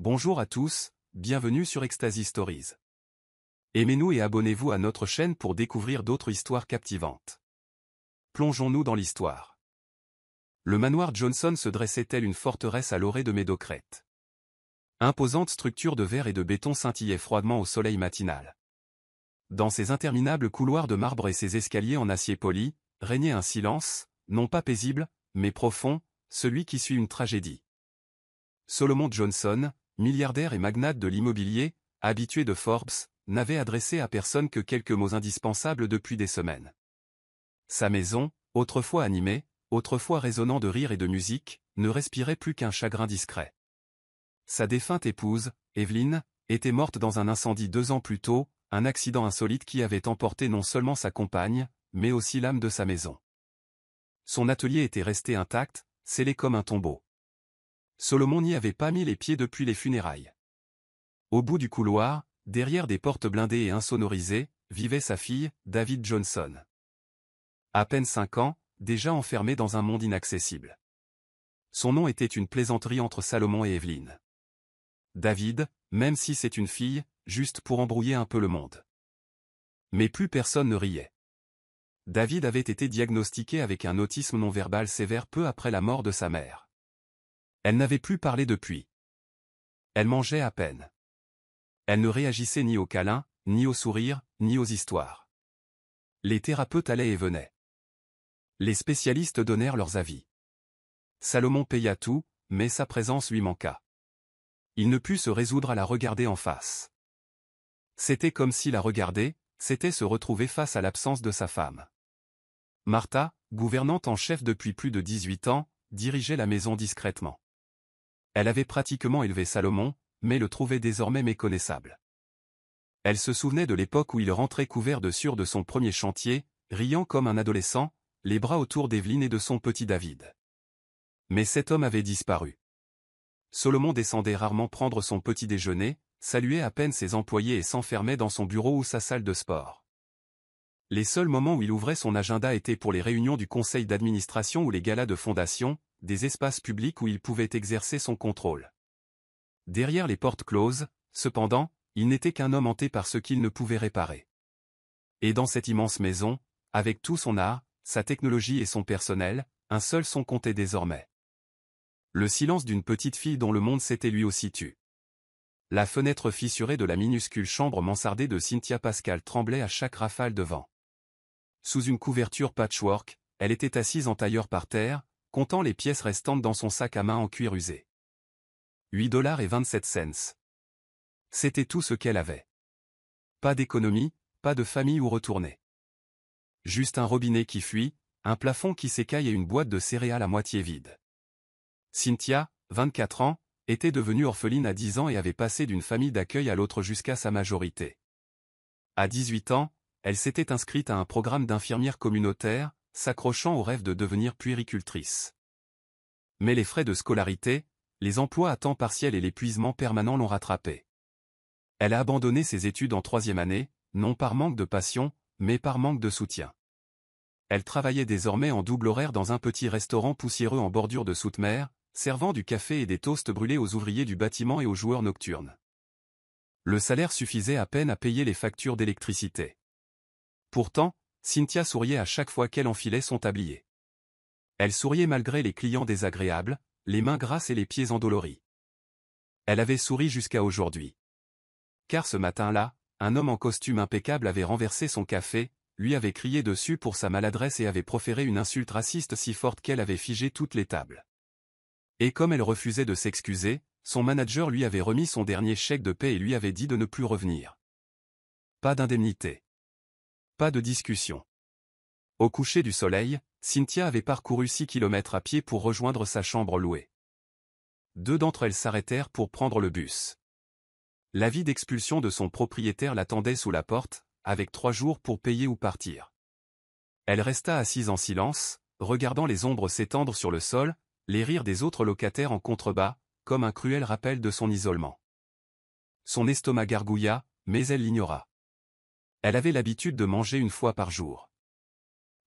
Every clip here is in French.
Bonjour à tous, bienvenue sur Ecstasy Stories. Aimez-nous et abonnez-vous à notre chaîne pour découvrir d'autres histoires captivantes. Plongeons-nous dans l'histoire. Le manoir Johnson se dressait tel une forteresse à l'orée de Meadowcrest. Imposante structure de verre et de béton scintillait froidement au soleil matinal. Dans ses interminables couloirs de marbre et ses escaliers en acier poli, régnait un silence, non pas paisible, mais profond, celui qui suit une tragédie. Solomon Johnson, milliardaire et magnate de l'immobilier, habitué de Forbes, n'avait adressé à personne que quelques mots indispensables depuis des semaines. Sa maison, autrefois animée, autrefois résonnant de rire et de musique, ne respirait plus qu'un chagrin discret. Sa défunte épouse, Evelyn, était morte dans un incendie 2 ans plus tôt, un accident insolite qui avait emporté non seulement sa compagne, mais aussi l'âme de sa maison. Son atelier était resté intact, scellé comme un tombeau. Solomon n'y avait pas mis les pieds depuis les funérailles. Au bout du couloir, derrière des portes blindées et insonorisées, vivait sa fille, David Johnson. À peine 5 ans, déjà enfermé dans un monde inaccessible. Son nom était une plaisanterie entre Salomon et Evelyn. David, même si c'est une fille, juste pour embrouiller un peu le monde. Mais plus personne ne riait. David avait été diagnostiqué avec un autisme non-verbal sévère peu après la mort de sa mère. Elle n'avait plus parlé depuis. Elle mangeait à peine. Elle ne réagissait ni aux câlins, ni aux sourires, ni aux histoires. Les thérapeutes allaient et venaient. Les spécialistes donnèrent leurs avis. Salomon paya tout, mais sa présence lui manqua. Il ne put se résoudre à la regarder en face. C'était comme si la regarder, c'était se retrouver face à l'absence de sa femme. Martha, gouvernante en chef depuis plus de 18 ans, dirigeait la maison discrètement. Elle avait pratiquement élevé Salomon, mais le trouvait désormais méconnaissable. Elle se souvenait de l'époque où il rentrait couvert de sueur de son premier chantier, riant comme un adolescent, les bras autour d'Evelyn et de son petit David. Mais cet homme avait disparu. Solomon descendait rarement prendre son petit déjeuner, saluait à peine ses employés et s'enfermait dans son bureau ou sa salle de sport. Les seuls moments où il ouvrait son agenda étaient pour les réunions du conseil d'administration ou les galas de fondation, des espaces publics où il pouvait exercer son contrôle. Derrière les portes closes, cependant, il n'était qu'un homme hanté par ce qu'il ne pouvait réparer. Et dans cette immense maison, avec tout son art, sa technologie et son personnel, un seul son comptait désormais. Le silence d'une petite fille dont le monde s'était lui aussi tu. La fenêtre fissurée de la minuscule chambre mansardée de Cynthia Pascal tremblait à chaque rafale de vent. Sous une couverture patchwork, elle était assise en tailleur par terre, comptant les pièces restantes dans son sac à main en cuir usé. 8,27 $. C'était tout ce qu'elle avait. Pas d'économie, pas de famille où retourner. Juste un robinet qui fuit, un plafond qui s'écaille et une boîte de céréales à moitié vide. Cynthia, 24 ans, était devenue orpheline à 10 ans et avait passé d'une famille d'accueil à l'autre jusqu'à sa majorité. À 18 ans, elle s'était inscrite à un programme d'infirmière communautaire, s'accrochant au rêve de devenir puéricultrice. Mais les frais de scolarité, les emplois à temps partiel et l'épuisement permanent l'ont rattrapée. Elle a abandonné ses études en 3e année, non par manque de passion, mais par manque de soutien. Elle travaillait désormais en double horaire dans un petit restaurant poussiéreux en bordure de soute-mer, servant du café et des toasts brûlés aux ouvriers du bâtiment et aux joueurs nocturnes. Le salaire suffisait à peine à payer les factures d'électricité. Pourtant, Cynthia souriait à chaque fois qu'elle enfilait son tablier. Elle souriait malgré les clients désagréables, les mains grasses et les pieds endoloris. Elle avait souri jusqu'à aujourd'hui. Car ce matin-là, un homme en costume impeccable avait renversé son café, lui avait crié dessus pour sa maladresse et avait proféré une insulte raciste si forte qu'elle avait figé toutes les tables. Et comme elle refusait de s'excuser, son manager lui avait remis son dernier chèque de paie et lui avait dit de ne plus revenir. Pas d'indemnité. Pas de discussion. Au coucher du soleil, Cynthia avait parcouru 6 kilomètres à pied pour rejoindre sa chambre louée. 2 d'entre elles s'arrêtèrent pour prendre le bus. L'avis d'expulsion de son propriétaire l'attendait sous la porte, avec 3 jours pour payer ou partir. Elle resta assise en silence, regardant les ombres s'étendre sur le sol, les rires des autres locataires en contrebas, comme un cruel rappel de son isolement. Son estomac gargouilla, mais elle l'ignora. Elle avait l'habitude de manger 1 fois par jour.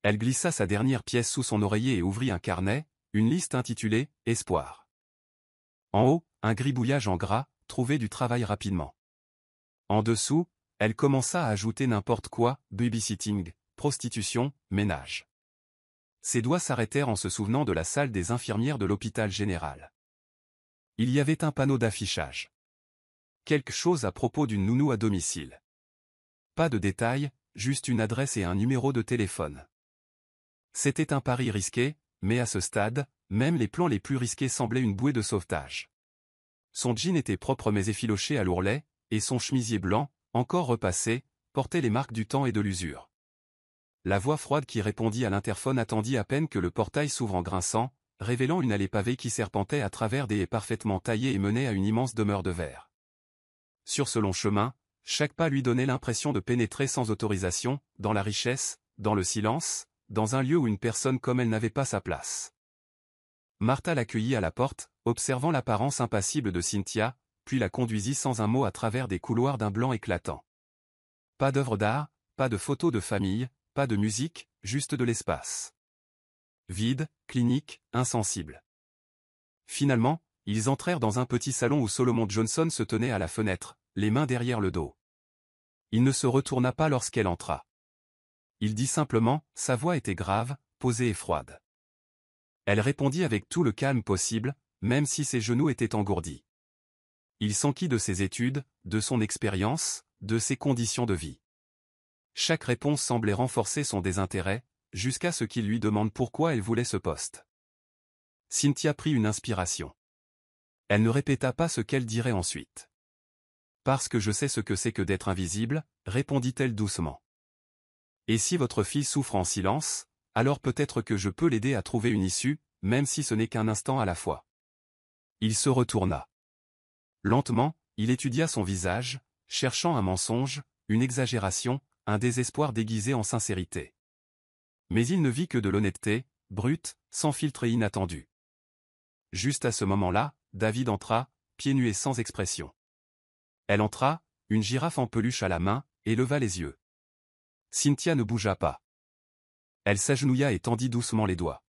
Elle glissa sa dernière pièce sous son oreiller et ouvrit un carnet, une liste intitulée « Espoir ». En haut, un gribouillage en gras, trouver du travail rapidement. En dessous, elle commença à ajouter n'importe quoi, babysitting, prostitution, ménage. Ses doigts s'arrêtèrent en se souvenant de la salle des infirmières de l'hôpital général. Il y avait un panneau d'affichage. Quelque chose à propos d'une nounou à domicile. Pas de détails, juste une adresse et un numéro de téléphone. C'était un pari risqué, mais à ce stade, même les plans les plus risqués semblaient une bouée de sauvetage. Son jean était propre mais effiloché à l'ourlet, et son chemisier blanc, encore repassé, portait les marques du temps et de l'usure. La voix froide qui répondit à l'interphone attendit à peine que le portail s'ouvre en grinçant, révélant une allée pavée qui serpentait à travers des haies parfaitement taillées et menait à une immense demeure de verre. Sur ce long chemin, chaque pas lui donnait l'impression de pénétrer sans autorisation, dans la richesse, dans le silence, dans un lieu où une personne comme elle n'avait pas sa place. Martha l'accueillit à la porte, observant l'apparence impassible de Cynthia, puis la conduisit sans un mot à travers des couloirs d'un blanc éclatant. Pas d'œuvre d'art, pas de photos de famille, pas de musique, juste de l'espace. Vide, clinique, insensible. Finalement, ils entrèrent dans un petit salon où Solomon Johnson se tenait à la fenêtre, les mains derrière le dos. Il ne se retourna pas lorsqu'elle entra. Il dit simplement, sa voix était grave, posée et froide. Elle répondit avec tout le calme possible, même si ses genoux étaient engourdis. Il s'enquit de ses études, de son expérience, de ses conditions de vie. Chaque réponse semblait renforcer son désintérêt, jusqu'à ce qu'il lui demande pourquoi elle voulait ce poste. Cynthia prit une inspiration. Elle ne répéta pas ce qu'elle dirait ensuite. « Parce que je sais ce que c'est que d'être invisible », répondit-elle doucement. « Et si votre fille souffre en silence, alors peut-être que je peux l'aider à trouver une issue, même si ce n'est qu'un instant à la fois. » Il se retourna. Lentement, il étudia son visage, cherchant un mensonge, une exagération, un désespoir déguisé en sincérité. Mais il ne vit que de l'honnêteté, brute, sans filtre et inattendue. Juste à ce moment-là, David entra, pieds nus et sans expression. Elle entra, une girafe en peluche à la main, et leva les yeux. Cynthia ne bougea pas. Elle s'agenouilla et tendit doucement les doigts.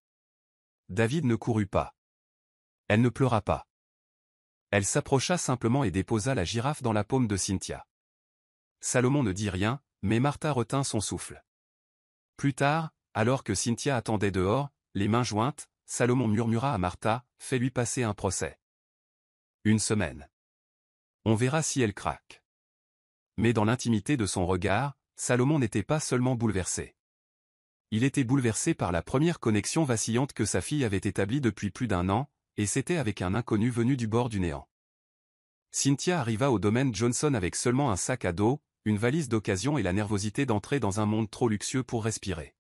David ne courut pas. Elle ne pleura pas. Elle s'approcha simplement et déposa la girafe dans la paume de Cynthia. Salomon ne dit rien, mais Martha retint son souffle. Plus tard, alors que Cynthia attendait dehors, les mains jointes, Salomon murmura à Martha, « Fais-lui passer un procès. » 1 semaine. On verra si elle craque. Mais dans l'intimité de son regard, Salomon n'était pas seulement bouleversé. Il était bouleversé par la première connexion vacillante que sa fille avait établie depuis plus d'1 an, et c'était avec un inconnu venu du bord du néant. Cynthia arriva au domaine Johnson avec seulement un sac à dos, une valise d'occasion et la nervosité d'entrer dans un monde trop luxueux pour respirer.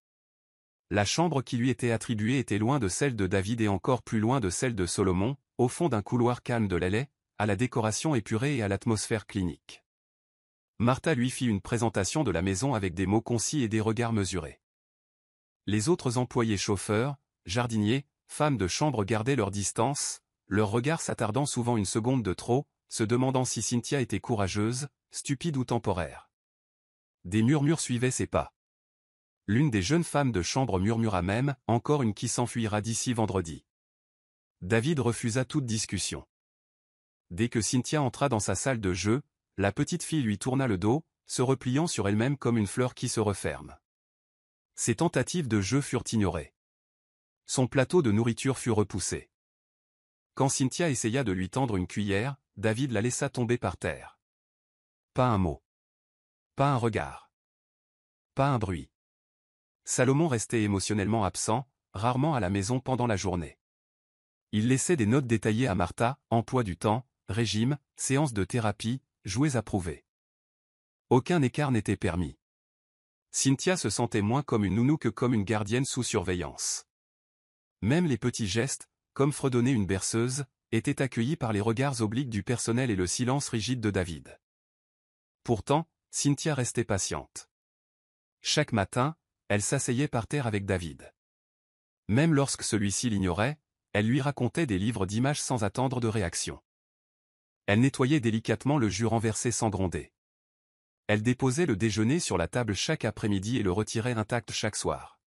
La chambre qui lui était attribuée était loin de celle de David et encore plus loin de celle de Solomon, au fond d'un couloir calme de l'allée, à la décoration épurée et à l'atmosphère clinique. Martha lui fit une présentation de la maison avec des mots concis et des regards mesurés. Les autres employés chauffeurs, jardiniers, femmes de chambre gardaient leur distance, leurs regards s'attardant souvent une seconde de trop, se demandant si Cynthia était courageuse, stupide ou temporaire. Des murmures suivaient ses pas. L'une des jeunes femmes de chambre murmura même, « Encore une qui s'enfuira d'ici vendredi. » David refusa toute discussion. Dès que Cynthia entra dans sa salle de jeu, la petite fille lui tourna le dos, se repliant sur elle-même comme une fleur qui se referme. Ses tentatives de jeu furent ignorées. Son plateau de nourriture fut repoussé. Quand Cynthia essaya de lui tendre une cuillère, David la laissa tomber par terre. Pas un mot. Pas un regard. Pas un bruit. Salomon restait émotionnellement absent, rarement à la maison pendant la journée. Il laissait des notes détaillées à Martha, emploi du temps, régime, séances de thérapie, jouets approuvés. Aucun écart n'était permis. Cynthia se sentait moins comme une nounou que comme une gardienne sous surveillance. Même les petits gestes, comme fredonner une berceuse, étaient accueillis par les regards obliques du personnel et le silence rigide de David. Pourtant, Cynthia restait patiente. Chaque matin, elle s'asseyait par terre avec David. Même lorsque celui-ci l'ignorait, elle lui racontait des livres d'images sans attendre de réaction. Elle nettoyait délicatement le jus renversé sans gronder. Elle déposait le déjeuner sur la table chaque après-midi et le retirait intact chaque soir.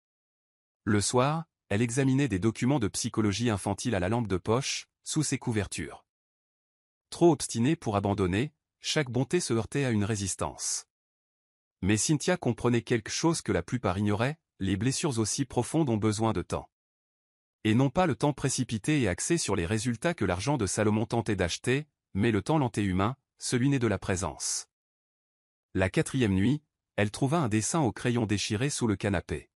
Le soir, elle examinait des documents de psychologie infantile à la lampe de poche, sous ses couvertures. Trop obstinée pour abandonner, chaque bonté se heurtait à une résistance. Mais Cynthia comprenait quelque chose que la plupart ignoraient, les blessures aussi profondes ont besoin de temps. Et non pas le temps précipité et axé sur les résultats que l'argent de Salomon tentait d'acheter, mais le temps lent et humain, celui né de la présence. La 4e nuit, elle trouva un dessin au crayon déchiré sous le canapé.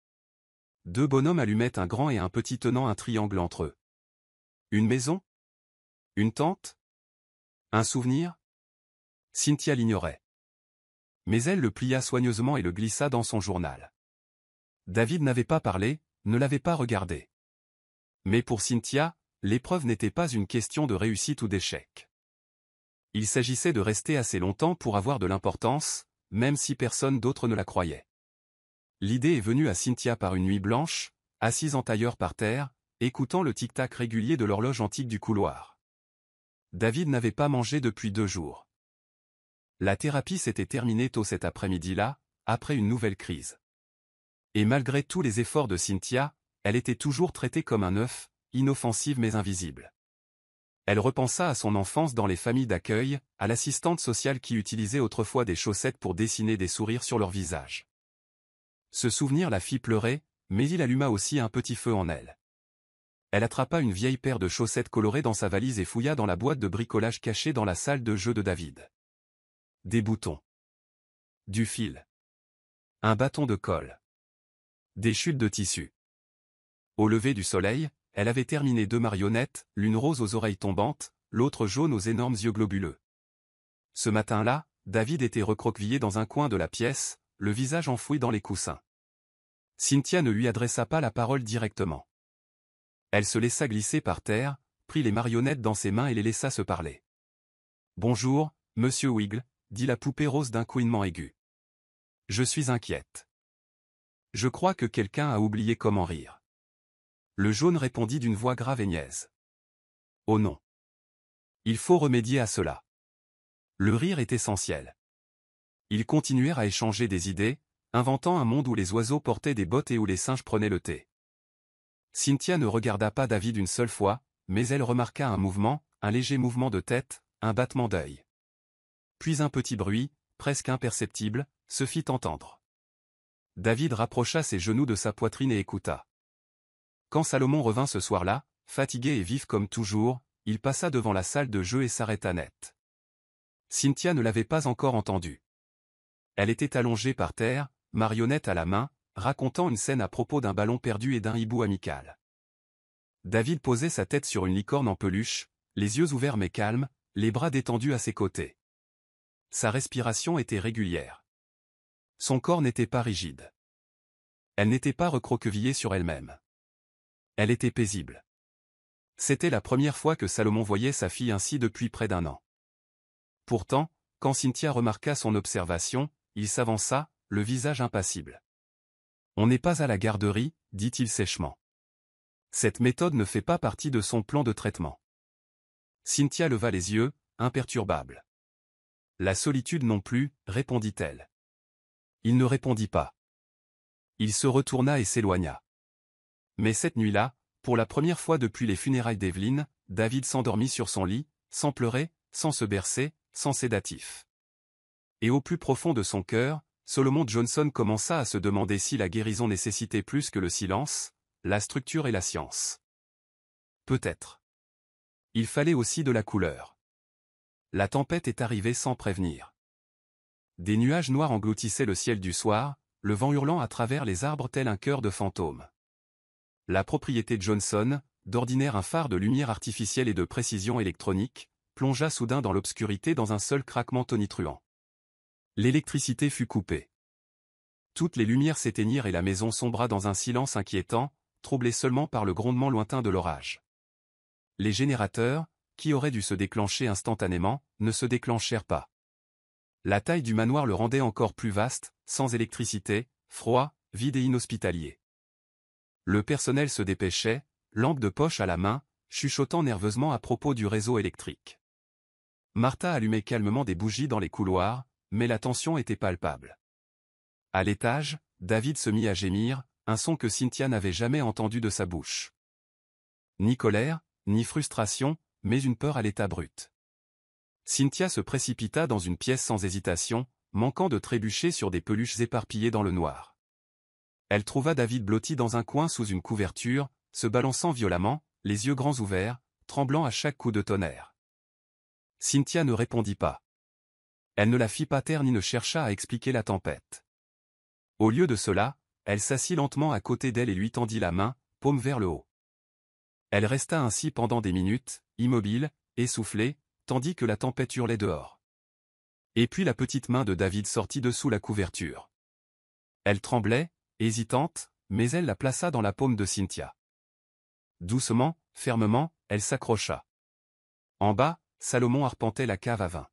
2 bonhommes allumaient un grand et un petit tenant un triangle entre eux. Une maison? Une tente? Un souvenir? Cynthia l'ignorait. Mais elle le plia soigneusement et le glissa dans son journal. David n'avait pas parlé, ne l'avait pas regardé. Mais pour Cynthia, l'épreuve n'était pas une question de réussite ou d'échec. Il s'agissait de rester assez longtemps pour avoir de l'importance, même si personne d'autre ne la croyait. L'idée est venue à Cynthia par une nuit blanche, assise en tailleur par terre, écoutant le tic-tac régulier de l'horloge antique du couloir. David n'avait pas mangé depuis 2 jours. La thérapie s'était terminée tôt cet après-midi-là, après une nouvelle crise. Et malgré tous les efforts de Cynthia, elle était toujours traitée comme un œuf, inoffensive mais invisible. Elle repensa à son enfance dans les familles d'accueil, à l'assistante sociale qui utilisait autrefois des chaussettes pour dessiner des sourires sur leur visage. Ce souvenir la fit pleurer, mais il alluma aussi un petit feu en elle. Elle attrapa une vieille paire de chaussettes colorées dans sa valise et fouilla dans la boîte de bricolage cachée dans la salle de jeu de David. Des boutons. Du fil. Un bâton de colle. Des chutes de tissu. Au lever du soleil, elle avait terminé 2 marionnettes, l'une rose aux oreilles tombantes, l'autre jaune aux énormes yeux globuleux. Ce matin-là, David était recroquevillé dans un coin de la pièce, le visage enfoui dans les coussins. Cynthia ne lui adressa pas la parole directement. Elle se laissa glisser par terre, prit les marionnettes dans ses mains et les laissa se parler. « Bonjour, monsieur Wiggle », dit la poupée rose d'un couinement aigu. « Je suis inquiète. Je crois que quelqu'un a oublié comment rire. » Le jaune répondit d'une voix grave et niaise. « Oh non. Il faut remédier à cela. » Le rire est essentiel. Ils continuèrent à échanger des idées, inventant un monde où les oiseaux portaient des bottes et où les singes prenaient le thé. Cynthia ne regarda pas David une seule fois, mais elle remarqua un mouvement, un léger mouvement de tête, un battement d'œil. Puis un petit bruit, presque imperceptible, se fit entendre. David rapprocha ses genoux de sa poitrine et écouta. Quand Salomon revint ce soir-là, fatigué et vif comme toujours, il passa devant la salle de jeu et s'arrêta net. Cynthia ne l'avait pas encore entendu. Elle était allongée par terre, marionnette à la main, racontant une scène à propos d'un ballon perdu et d'un hibou amical. David posait sa tête sur une licorne en peluche, les yeux ouverts mais calmes, les bras détendus à ses côtés. Sa respiration était régulière. Son corps n'était pas rigide. Elle n'était pas recroquevillée sur elle-même. Elle était paisible. C'était la première fois que Salomon voyait sa fille ainsi depuis près d'1 an. Pourtant, quand Cynthia remarqua son observation, il s'avança, le visage impassible. « On n'est pas à la garderie, dit-il sèchement. Cette méthode ne fait pas partie de son plan de traitement. » Cynthia leva les yeux, imperturbable. « La solitude non plus, répondit-elle. » Il ne répondit pas. Il se retourna et s'éloigna. Mais cette nuit-là, pour la première fois depuis les funérailles d'Evelyn, David s'endormit sur son lit, sans pleurer, sans se bercer, sans sédatif. Et au plus profond de son cœur, Solomon Johnson commença à se demander si la guérison nécessitait plus que le silence, la structure et la science. Peut-être. Il fallait aussi de la couleur. La tempête est arrivée sans prévenir. Des nuages noirs engloutissaient le ciel du soir, le vent hurlant à travers les arbres tel un chœur de fantômes. La propriété Johnson, d'ordinaire un phare de lumière artificielle et de précision électronique, plongea soudain dans l'obscurité dans un seul craquement tonitruant. L'électricité fut coupée. Toutes les lumières s'éteignirent et la maison sombra dans un silence inquiétant, troublé seulement par le grondement lointain de l'orage. Les générateurs, qui auraient dû se déclencher instantanément, ne se déclenchèrent pas. La taille du manoir le rendait encore plus vaste, sans électricité, froid, vide et inhospitalier. Le personnel se dépêchait, lampe de poche à la main, chuchotant nerveusement à propos du réseau électrique. Martha allumait calmement des bougies dans les couloirs, mais la tension était palpable. À l'étage, David se mit à gémir, un son que Cynthia n'avait jamais entendu de sa bouche. Ni colère, ni frustration, mais une peur à l'état brut. Cynthia se précipita dans une pièce sans hésitation, manquant de trébucher sur des peluches éparpillées dans le noir. Elle trouva David blotti dans un coin sous une couverture, se balançant violemment, les yeux grands ouverts, tremblant à chaque coup de tonnerre. Cynthia ne répondit pas. Elle ne la fit pas taire ni ne chercha à expliquer la tempête. Au lieu de cela, elle s'assit lentement à côté d'elle et lui tendit la main, paume vers le haut. Elle resta ainsi pendant des minutes, immobile, essoufflée, tandis que la tempête hurlait dehors. Et puis la petite main de David sortit de sous la couverture. Elle tremblait, hésitante, mais elle la plaça dans la paume de Cynthia. Doucement, fermement, elle s'accrocha. En bas, Salomon arpentait la cave à vin.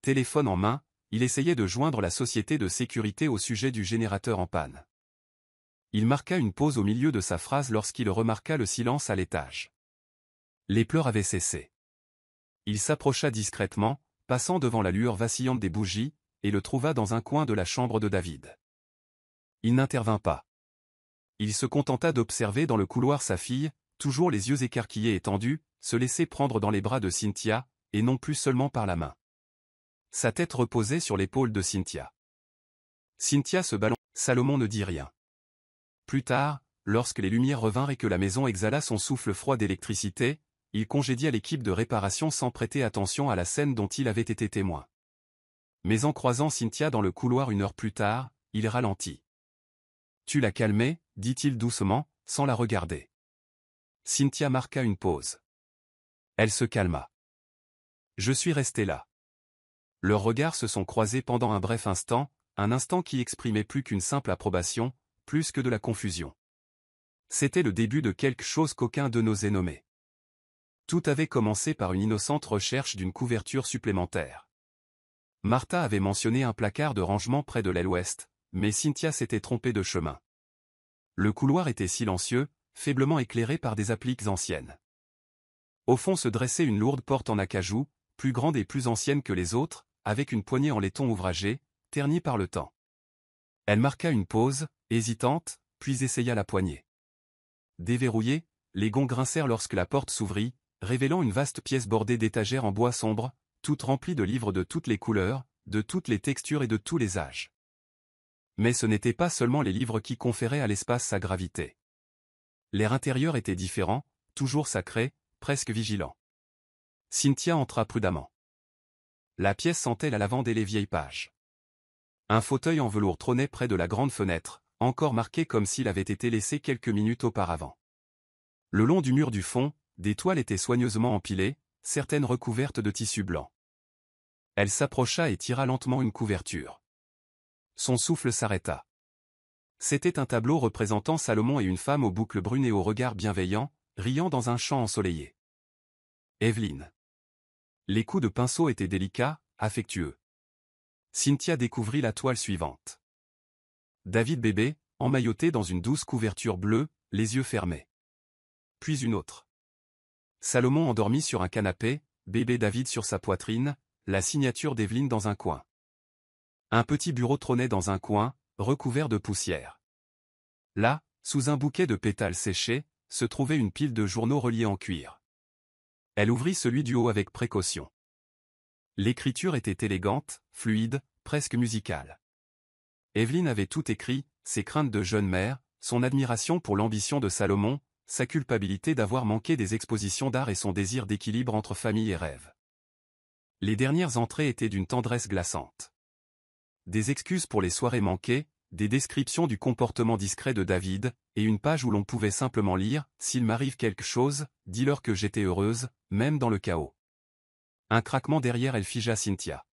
Téléphone en main, il essayait de joindre la société de sécurité au sujet du générateur en panne. Il marqua une pause au milieu de sa phrase lorsqu'il remarqua le silence à l'étage. Les pleurs avaient cessé. Il s'approcha discrètement, passant devant la lueur vacillante des bougies, et le trouva dans un coin de la chambre de David. Il n'intervint pas. Il se contenta d'observer dans le couloir sa fille, toujours les yeux écarquillés et tendus, se laisser prendre dans les bras de Cynthia, et non plus seulement par la main. Sa tête reposait sur l'épaule de Cynthia. Cynthia se balança. Salomon ne dit rien. Plus tard, lorsque les lumières revinrent et que la maison exhala son souffle froid d'électricité, il congédia l'équipe de réparation sans prêter attention à la scène dont il avait été témoin. Mais en croisant Cynthia dans le couloir une heure plus tard, il ralentit. « Tu l'as calmée » dit-il doucement, sans la regarder. Cynthia marqua une pause. Elle se calma. « Je suis resté là. » Leurs regards se sont croisés pendant un bref instant, un instant qui exprimait plus qu'une simple approbation, plus que de la confusion. C'était le début de quelque chose qu'aucun d'eux n'osait nommer. Tout avait commencé par une innocente recherche d'une couverture supplémentaire. Martha avait mentionné un placard de rangement près de l'aile ouest, mais Cynthia s'était trompée de chemin. Le couloir était silencieux, faiblement éclairé par des appliques anciennes. Au fond se dressait une lourde porte en acajou, plus grande et plus ancienne que les autres, avec une poignée en laiton ouvragé, ternie par le temps. Elle marqua une pause, hésitante, puis essaya la poignée. Déverrouillés, les gonds grincèrent lorsque la porte s'ouvrit, révélant une vaste pièce bordée d'étagères en bois sombre, toute remplie de livres de toutes les couleurs, de toutes les textures et de tous les âges. Mais ce n'étaient pas seulement les livres qui conféraient à l'espace sa gravité. L'air intérieur était différent, toujours sacré, presque vigilant. Cynthia entra prudemment. La pièce sentait la lavande et les vieilles pages. Un fauteuil en velours trônait près de la grande fenêtre, encore marqué comme s'il avait été laissé quelques minutes auparavant. Le long du mur du fond, des toiles étaient soigneusement empilées, certaines recouvertes de tissu blanc. Elle s'approcha et tira lentement une couverture. Son souffle s'arrêta. C'était un tableau représentant Salomon et une femme aux boucles brunes et au regard bienveillant, riant dans un champ ensoleillé. Evelyne. Les coups de pinceau étaient délicats, affectueux. Cynthia découvrit la toile suivante. David bébé, emmailloté dans une douce couverture bleue, les yeux fermés. Puis une autre. Salomon endormi sur un canapé, bébé David sur sa poitrine, la signature d'Evelyne dans un coin. Un petit bureau trônait dans un coin, recouvert de poussière. Là, sous un bouquet de pétales séchés, se trouvait une pile de journaux reliés en cuir. Elle ouvrit celui du haut avec précaution. L'écriture était élégante, fluide, presque musicale. Evelyne avait tout écrit, ses craintes de jeune mère, son admiration pour l'ambition de Salomon, sa culpabilité d'avoir manqué des expositions d'art et son désir d'équilibre entre famille et rêve. Les dernières entrées étaient d'une tendresse glaçante. Des excuses pour les soirées manquées, des descriptions du comportement discret de David, et une page où l'on pouvait simplement lire « S'il m'arrive quelque chose, dis-leur que j'étais heureuse, même dans le chaos ». Un craquement derrière elle figea Cynthia.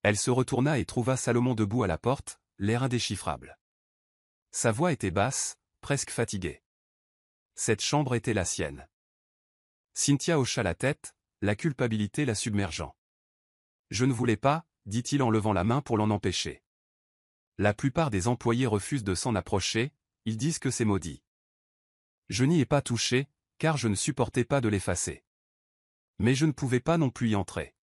Elle se retourna et trouva Salomon debout à la porte, l'air indéchiffrable. Sa voix était basse, presque fatiguée. Cette chambre était la sienne. Cynthia hocha la tête, la culpabilité la submergeant. « Je ne voulais pas », dit-il en levant la main pour l'en empêcher. La plupart des employés refusent de s'en approcher, ils disent que c'est maudit. Je n'y ai pas touché, car je ne supportais pas de l'effacer. Mais je ne pouvais pas non plus y entrer.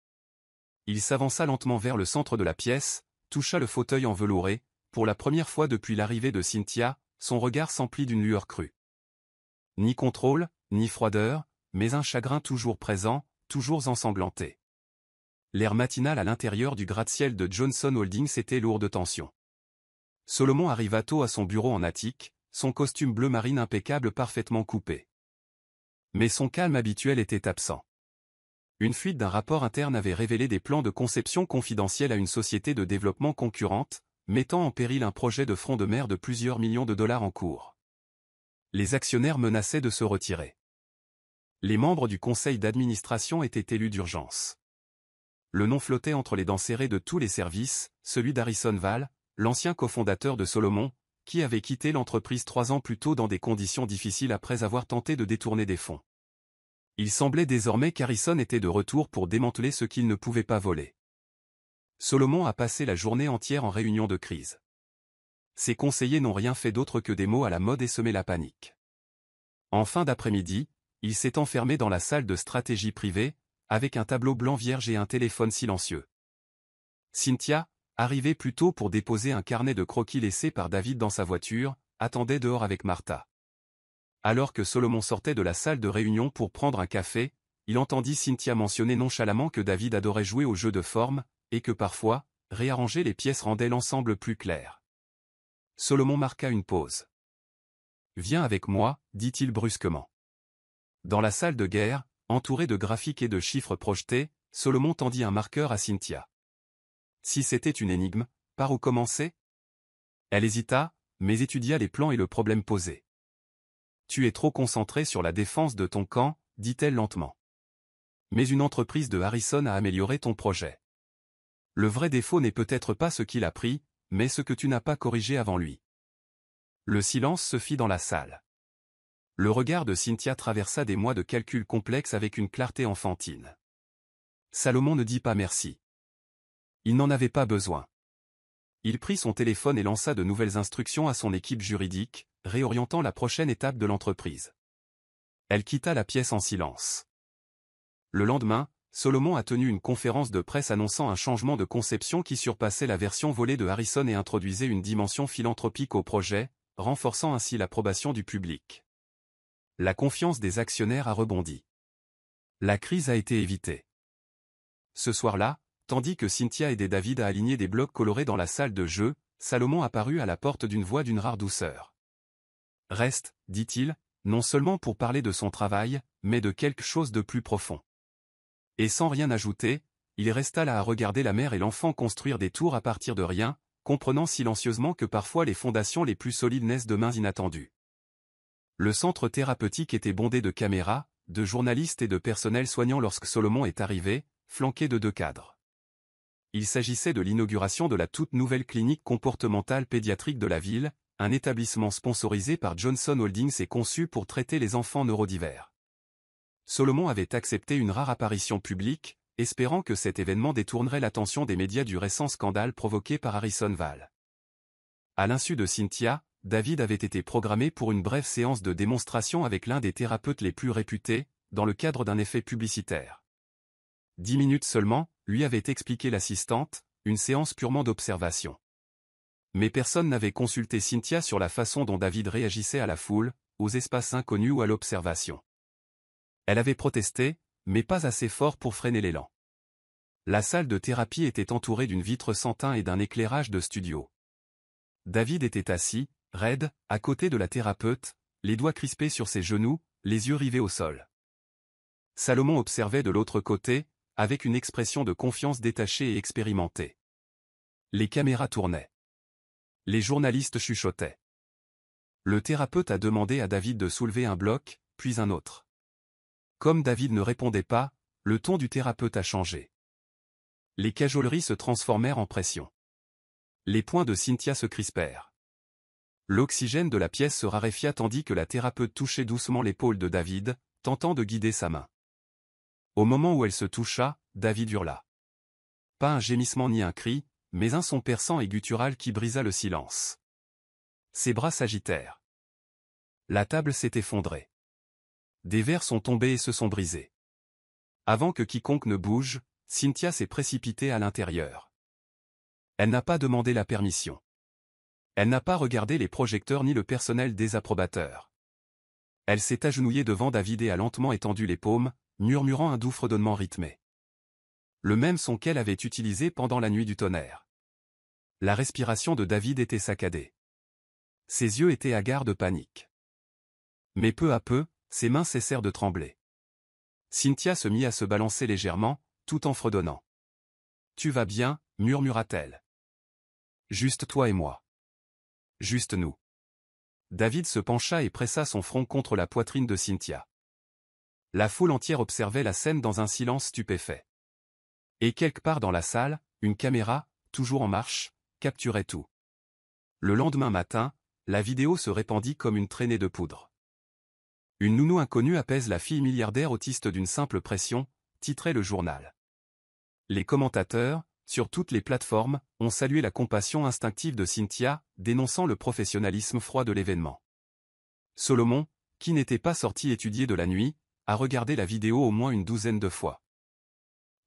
Il s'avança lentement vers le centre de la pièce, toucha le fauteuil envelouré, pour la première fois depuis l'arrivée de Cynthia, son regard s'emplit d'une lueur crue. Ni contrôle, ni froideur, mais un chagrin toujours présent, toujours ensanglanté. L'air matinal à l'intérieur du gratte-ciel de Johnson Holdings était lourd de tension. Solomon arriva tôt à son bureau en attique, son costume bleu marine impeccable parfaitement coupé. Mais son calme habituel était absent. Une fuite d'un rapport interne avait révélé des plans de conception confidentiels à une société de développement concurrente, mettant en péril un projet de front de mer de plusieurs millions de dollars en cours. Les actionnaires menaçaient de se retirer. Les membres du conseil d'administration étaient élus d'urgence. Le nom flottait entre les dents serrées de tous les services, celui d'Harrison Vale, l'ancien cofondateur de Solomon, qui avait quitté l'entreprise 3 ans plus tôt dans des conditions difficiles après avoir tenté de détourner des fonds. Il semblait désormais qu'Harrison était de retour pour démanteler ce qu'il ne pouvait pas voler. Solomon a passé la journée entière en réunion de crise. Ses conseillers n'ont rien fait d'autre que des mots à la mode et semer la panique. En fin d'après-midi, il s'est enfermé dans la salle de stratégie privée, avec un tableau blanc vierge et un téléphone silencieux. Cynthia, arrivée plus tôt pour déposer un carnet de croquis laissé par David dans sa voiture, attendait dehors avec Martha. Alors que Solomon sortait de la salle de réunion pour prendre un café, il entendit Cynthia mentionner nonchalamment que David adorait jouer aux jeux de forme, et que parfois, réarranger les pièces rendait l'ensemble plus clair. Solomon marqua une pause. « Viens avec moi, dit-il brusquement. » Dans la salle de guerre, entouré de graphiques et de chiffres projetés, Solomon tendit un marqueur à Cynthia. Si c'était une énigme, par où commencer? Elle hésita, mais étudia les plans et le problème posé. Tu es trop concentré sur la défense de ton camp, dit-elle lentement. Mais une entreprise de Harrison a amélioré ton projet. Le vrai défaut n'est peut-être pas ce qu'il a pris, mais ce que tu n'as pas corrigé avant lui. Le silence se fit dans la salle. Le regard de Cynthia traversa des mois de calculs complexes avec une clarté enfantine. Salomon ne dit pas merci. Il n'en avait pas besoin. Il prit son téléphone et lança de nouvelles instructions à son équipe juridique, réorientant la prochaine étape de l'entreprise. Elle quitta la pièce en silence. Le lendemain, Solomon a tenu une conférence de presse annonçant un changement de conception qui surpassait la version volée de Harrison et introduisait une dimension philanthropique au projet, renforçant ainsi l'approbation du public. La confiance des actionnaires a rebondi. La crise a été évitée. Ce soir-là, tandis que Cynthia aidait David à aligner des blocs colorés dans la salle de jeu, Salomon apparut à la porte d'une voix d'une rare douceur. « Reste, dit-il, non seulement pour parler de son travail, mais de quelque chose de plus profond. » Et sans rien ajouter, il resta là à regarder la mère et l'enfant construire des tours à partir de rien, comprenant silencieusement que parfois les fondations les plus solides naissent de mains inattendues. Le centre thérapeutique était bondé de caméras, de journalistes et de personnel soignant lorsque Solomon est arrivé, flanqué de 2 cadres. Il s'agissait de l'inauguration de la toute nouvelle clinique comportementale pédiatrique de la ville, un établissement sponsorisé par Johnson Holdings et conçu pour traiter les enfants neurodivers. Solomon avait accepté une rare apparition publique, espérant que cet événement détournerait l'attention des médias du récent scandale provoqué par Harrison Vale. À l'insu de Cynthia, David avait été programmé pour une brève séance de démonstration avec l'un des thérapeutes les plus réputés, dans le cadre d'un effet publicitaire. 10 minutes seulement, lui avait expliqué l'assistante, une séance purement d'observation. Mais personne n'avait consulté Cynthia sur la façon dont David réagissait à la foule, aux espaces inconnus ou à l'observation. Elle avait protesté, mais pas assez fort pour freiner l'élan. La salle de thérapie était entourée d'une vitre sans teint et d'un éclairage de studio. David était assis, raide, à côté de la thérapeute, les doigts crispés sur ses genoux, les yeux rivés au sol. Salomon observait de l'autre côté, avec une expression de confiance détachée et expérimentée. Les caméras tournaient. Les journalistes chuchotaient. Le thérapeute a demandé à David de soulever un bloc, puis un autre. Comme David ne répondait pas, le ton du thérapeute a changé. Les cajoleries se transformèrent en pression. Les poings de Cynthia se crispèrent. L'oxygène de la pièce se raréfia tandis que la thérapeute touchait doucement l'épaule de David, tentant de guider sa main. Au moment où elle se toucha, David hurla. Pas un gémissement ni un cri, mais un son perçant et guttural qui brisa le silence. Ses bras s'agitèrent. La table s'est effondrée. Des verres sont tombés et se sont brisés. Avant que quiconque ne bouge, Cynthia s'est précipitée à l'intérieur. Elle n'a pas demandé la permission. Elle n'a pas regardé les projecteurs ni le personnel désapprobateur. Elle s'est agenouillée devant David et a lentement étendu les paumes, murmurant un doux fredonnement rythmé. Le même son qu'elle avait utilisé pendant la nuit du tonnerre. La respiration de David était saccadée. Ses yeux étaient hagards de panique. Mais peu à peu, ses mains cessèrent de trembler. Cynthia se mit à se balancer légèrement, tout en fredonnant. « Tu vas bien » murmura-t-elle. « Juste toi et moi. Juste nous. » David se pencha et pressa son front contre la poitrine de Cynthia. La foule entière observait la scène dans un silence stupéfait. Et quelque part dans la salle, une caméra, toujours en marche, capturait tout. Le lendemain matin, la vidéo se répandit comme une traînée de poudre. Une nounou inconnue apaise la fille milliardaire autiste d'une simple pression, titrait le journal. Les commentateurs, sur toutes les plateformes, ont salué la compassion instinctive de Cynthia, dénonçant le professionnalisme froid de l'événement. Solomon, qui n'était pas sorti étudier de la nuit, a regardé la vidéo au moins une douzaine de fois.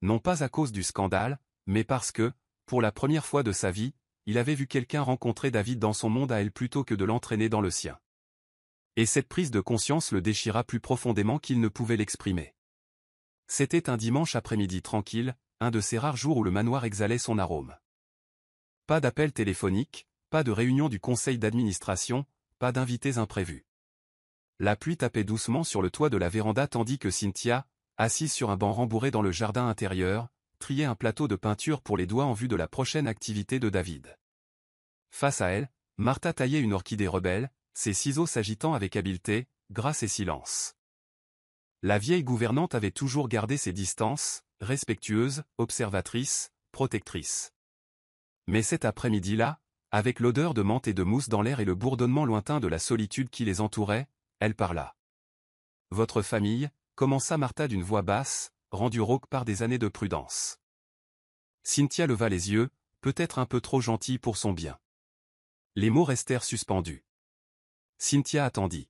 Non pas à cause du scandale, mais parce que, pour la première fois de sa vie, il avait vu quelqu'un rencontrer David dans son monde à elle plutôt que de l'entraîner dans le sien. Et cette prise de conscience le déchira plus profondément qu'il ne pouvait l'exprimer. C'était un dimanche après-midi tranquille, un de ces rares jours où le manoir exhalait son arôme. Pas d'appel téléphonique, pas de réunion du conseil d'administration, pas d'invités imprévus. La pluie tapait doucement sur le toit de la véranda tandis que Cynthia, assise sur un banc rembourré dans le jardin intérieur, triait un plateau de peinture pour les doigts en vue de la prochaine activité de David. Face à elle, Martha taillait une orchidée rebelle, ses ciseaux s'agitant avec habileté, grâce et silence. La vieille gouvernante avait toujours gardé ses distances, respectueuse, observatrice, protectrice. Mais cet après-midi-là, avec l'odeur de menthe et de mousse dans l'air et le bourdonnement lointain de la solitude qui les entourait, elle parla. « Votre famille » commença Martha d'une voix basse, rendue rauque par des années de prudence. Cynthia leva les yeux, peut-être un peu trop gentille pour son bien. Les mots restèrent suspendus. Cynthia attendit.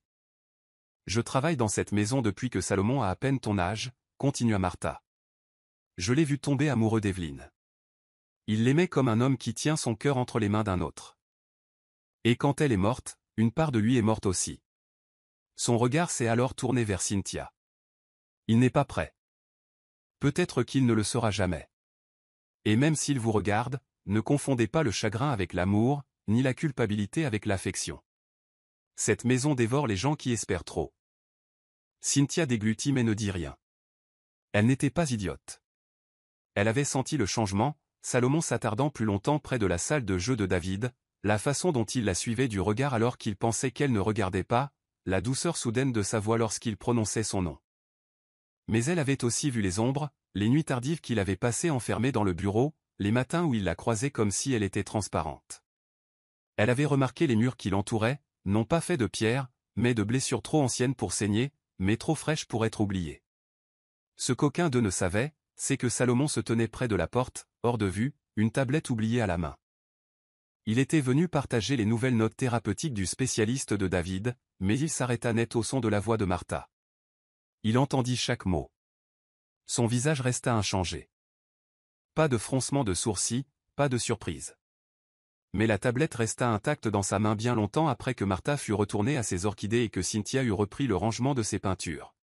« Je travaille dans cette maison depuis que Salomon a à peine ton âge, » continua Martha. « Je l'ai vu tomber amoureux d'Evelyne. Il l'aimait comme un homme qui tient son cœur entre les mains d'un autre. Et quand elle est morte, une part de lui est morte aussi. » Son regard s'est alors tourné vers Cynthia. « Il n'est pas prêt. Peut-être qu'il ne le sera jamais. Et même s'il vous regarde, ne confondez pas le chagrin avec l'amour, ni la culpabilité avec l'affection. Cette maison dévore les gens qui espèrent trop. » Cynthia déglutit mais ne dit rien. Elle n'était pas idiote. Elle avait senti le changement, Salomon s'attardant plus longtemps près de la salle de jeu de David, la façon dont il la suivait du regard alors qu'il pensait qu'elle ne regardait pas, la douceur soudaine de sa voix lorsqu'il prononçait son nom. Mais elle avait aussi vu les ombres, les nuits tardives qu'il avait passées enfermées dans le bureau, les matins où il la croisait comme si elle était transparente. Elle avait remarqué les murs qui l'entouraient, non pas faits de pierre, mais de blessures trop anciennes pour saigner, mais trop fraîches pour être oubliées. Ce qu'aucun d'eux ne savait, c'est que Salomon se tenait près de la porte, hors de vue, une tablette oubliée à la main. Il était venu partager les nouvelles notes thérapeutiques du spécialiste de David, mais il s'arrêta net au son de la voix de Martha. Il entendit chaque mot. Son visage resta inchangé. Pas de froncement de sourcils, pas de surprise. Mais la tablette resta intacte dans sa main bien longtemps après que Martha fut retournée à ses orchidées et que Cynthia eut repris le rangement de ses peintures.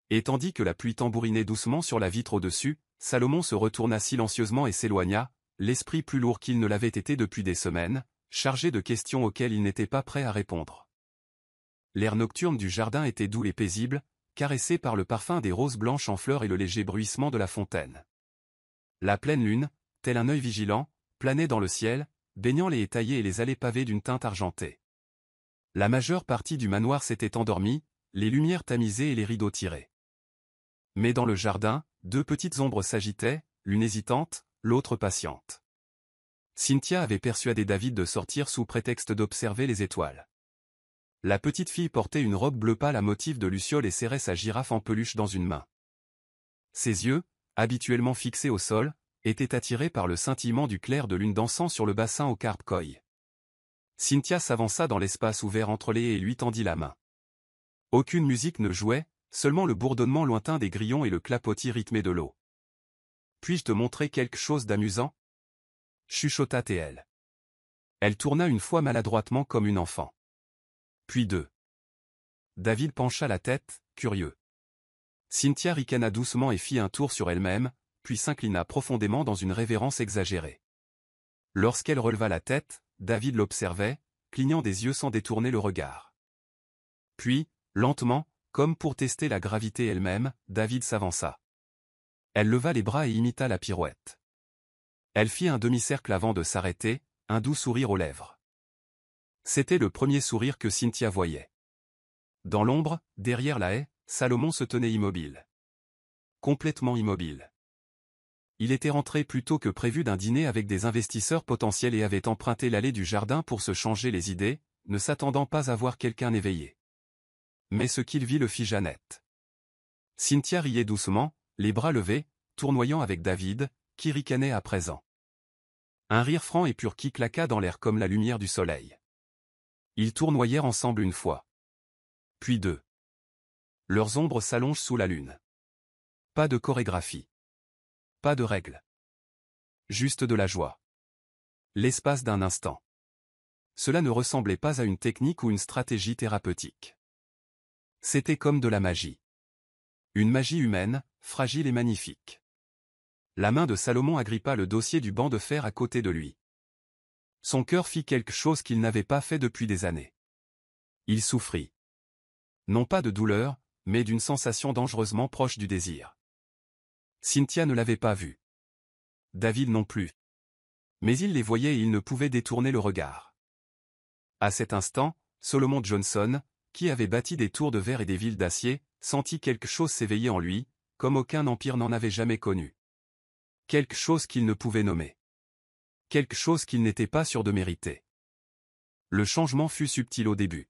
Et tandis que la pluie tambourinait doucement sur la vitre au-dessus, Salomon se retourna silencieusement et s'éloigna, l'esprit plus lourd qu'il ne l'avait été depuis des semaines, chargé de questions auxquelles il n'était pas prêt à répondre. L'air nocturne du jardin était doux et paisible, caressé par le parfum des roses blanches en fleurs et le léger bruissement de la fontaine. La pleine lune, tel un œil vigilant, planait dans le ciel, baignant les haies taillées et les allées pavées d'une teinte argentée. La majeure partie du manoir s'était endormie, les lumières tamisées et les rideaux tirés. Mais dans le jardin, deux petites ombres s'agitaient, l'une hésitante, l'autre patiente. Cynthia avait persuadé David de sortir sous prétexte d'observer les étoiles. La petite fille portait une robe bleu pâle à motif de luciole et serrait sa girafe en peluche dans une main. Ses yeux, habituellement fixés au sol, étaient attirés par le scintillement du clair de lune dansant sur le bassin au carpe koi. Cynthia s'avança dans l'espace ouvert entre les haies et lui tendit la main. Aucune musique ne jouait, seulement le bourdonnement lointain des grillons et le clapotis rythmé de l'eau. « Puis-je te montrer quelque chose d'amusant » chuchota-t-elle. Elle tourna une fois maladroitement comme une enfant. Puis deux. David pencha la tête, curieux. Cynthia ricana doucement et fit un tour sur elle-même, puis s'inclina profondément dans une révérence exagérée. Lorsqu'elle releva la tête, David l'observait, clignant des yeux sans détourner le regard. Puis, lentement, comme pour tester la gravité elle-même, David s'avança. Elle leva les bras et imita la pirouette. Elle fit un demi-cercle avant de s'arrêter, un doux sourire aux lèvres. C'était le premier sourire que Cynthia voyait. Dans l'ombre, derrière la haie, Salomon se tenait immobile. Complètement immobile. Il était rentré plus tôt que prévu d'un dîner avec des investisseurs potentiels et avait emprunté l'allée du jardin pour se changer les idées, ne s'attendant pas à voir quelqu'un éveillé. Mais ce qu'il vit le fit Jeannette. Cynthia riait doucement, les bras levés, tournoyant avec David, qui ricanait à présent. Un rire franc et pur qui claqua dans l'air comme la lumière du soleil. Ils tournoyèrent ensemble une fois. Puis deux. Leurs ombres s'allongent sous la lune. Pas de chorégraphie. Pas de règles. Juste de la joie. L'espace d'un instant. Cela ne ressemblait pas à une technique ou une stratégie thérapeutique. C'était comme de la magie. Une magie humaine, fragile et magnifique. La main de Salomon agrippa le dossier du banc de fer à côté de lui. Son cœur fit quelque chose qu'il n'avait pas fait depuis des années. Il souffrit. Non pas de douleur, mais d'une sensation dangereusement proche du désir. Cynthia ne l'avait pas vu. David non plus. Mais il les voyait et il ne pouvait détourner le regard. À cet instant, Solomon Johnson, qui avait bâti des tours de verre et des villes d'acier, sentit quelque chose s'éveiller en lui, comme aucun empire n'en avait jamais connu. Quelque chose qu'il ne pouvait nommer. Quelque chose qu'il n'était pas sûr de mériter. Le changement fut subtil au début.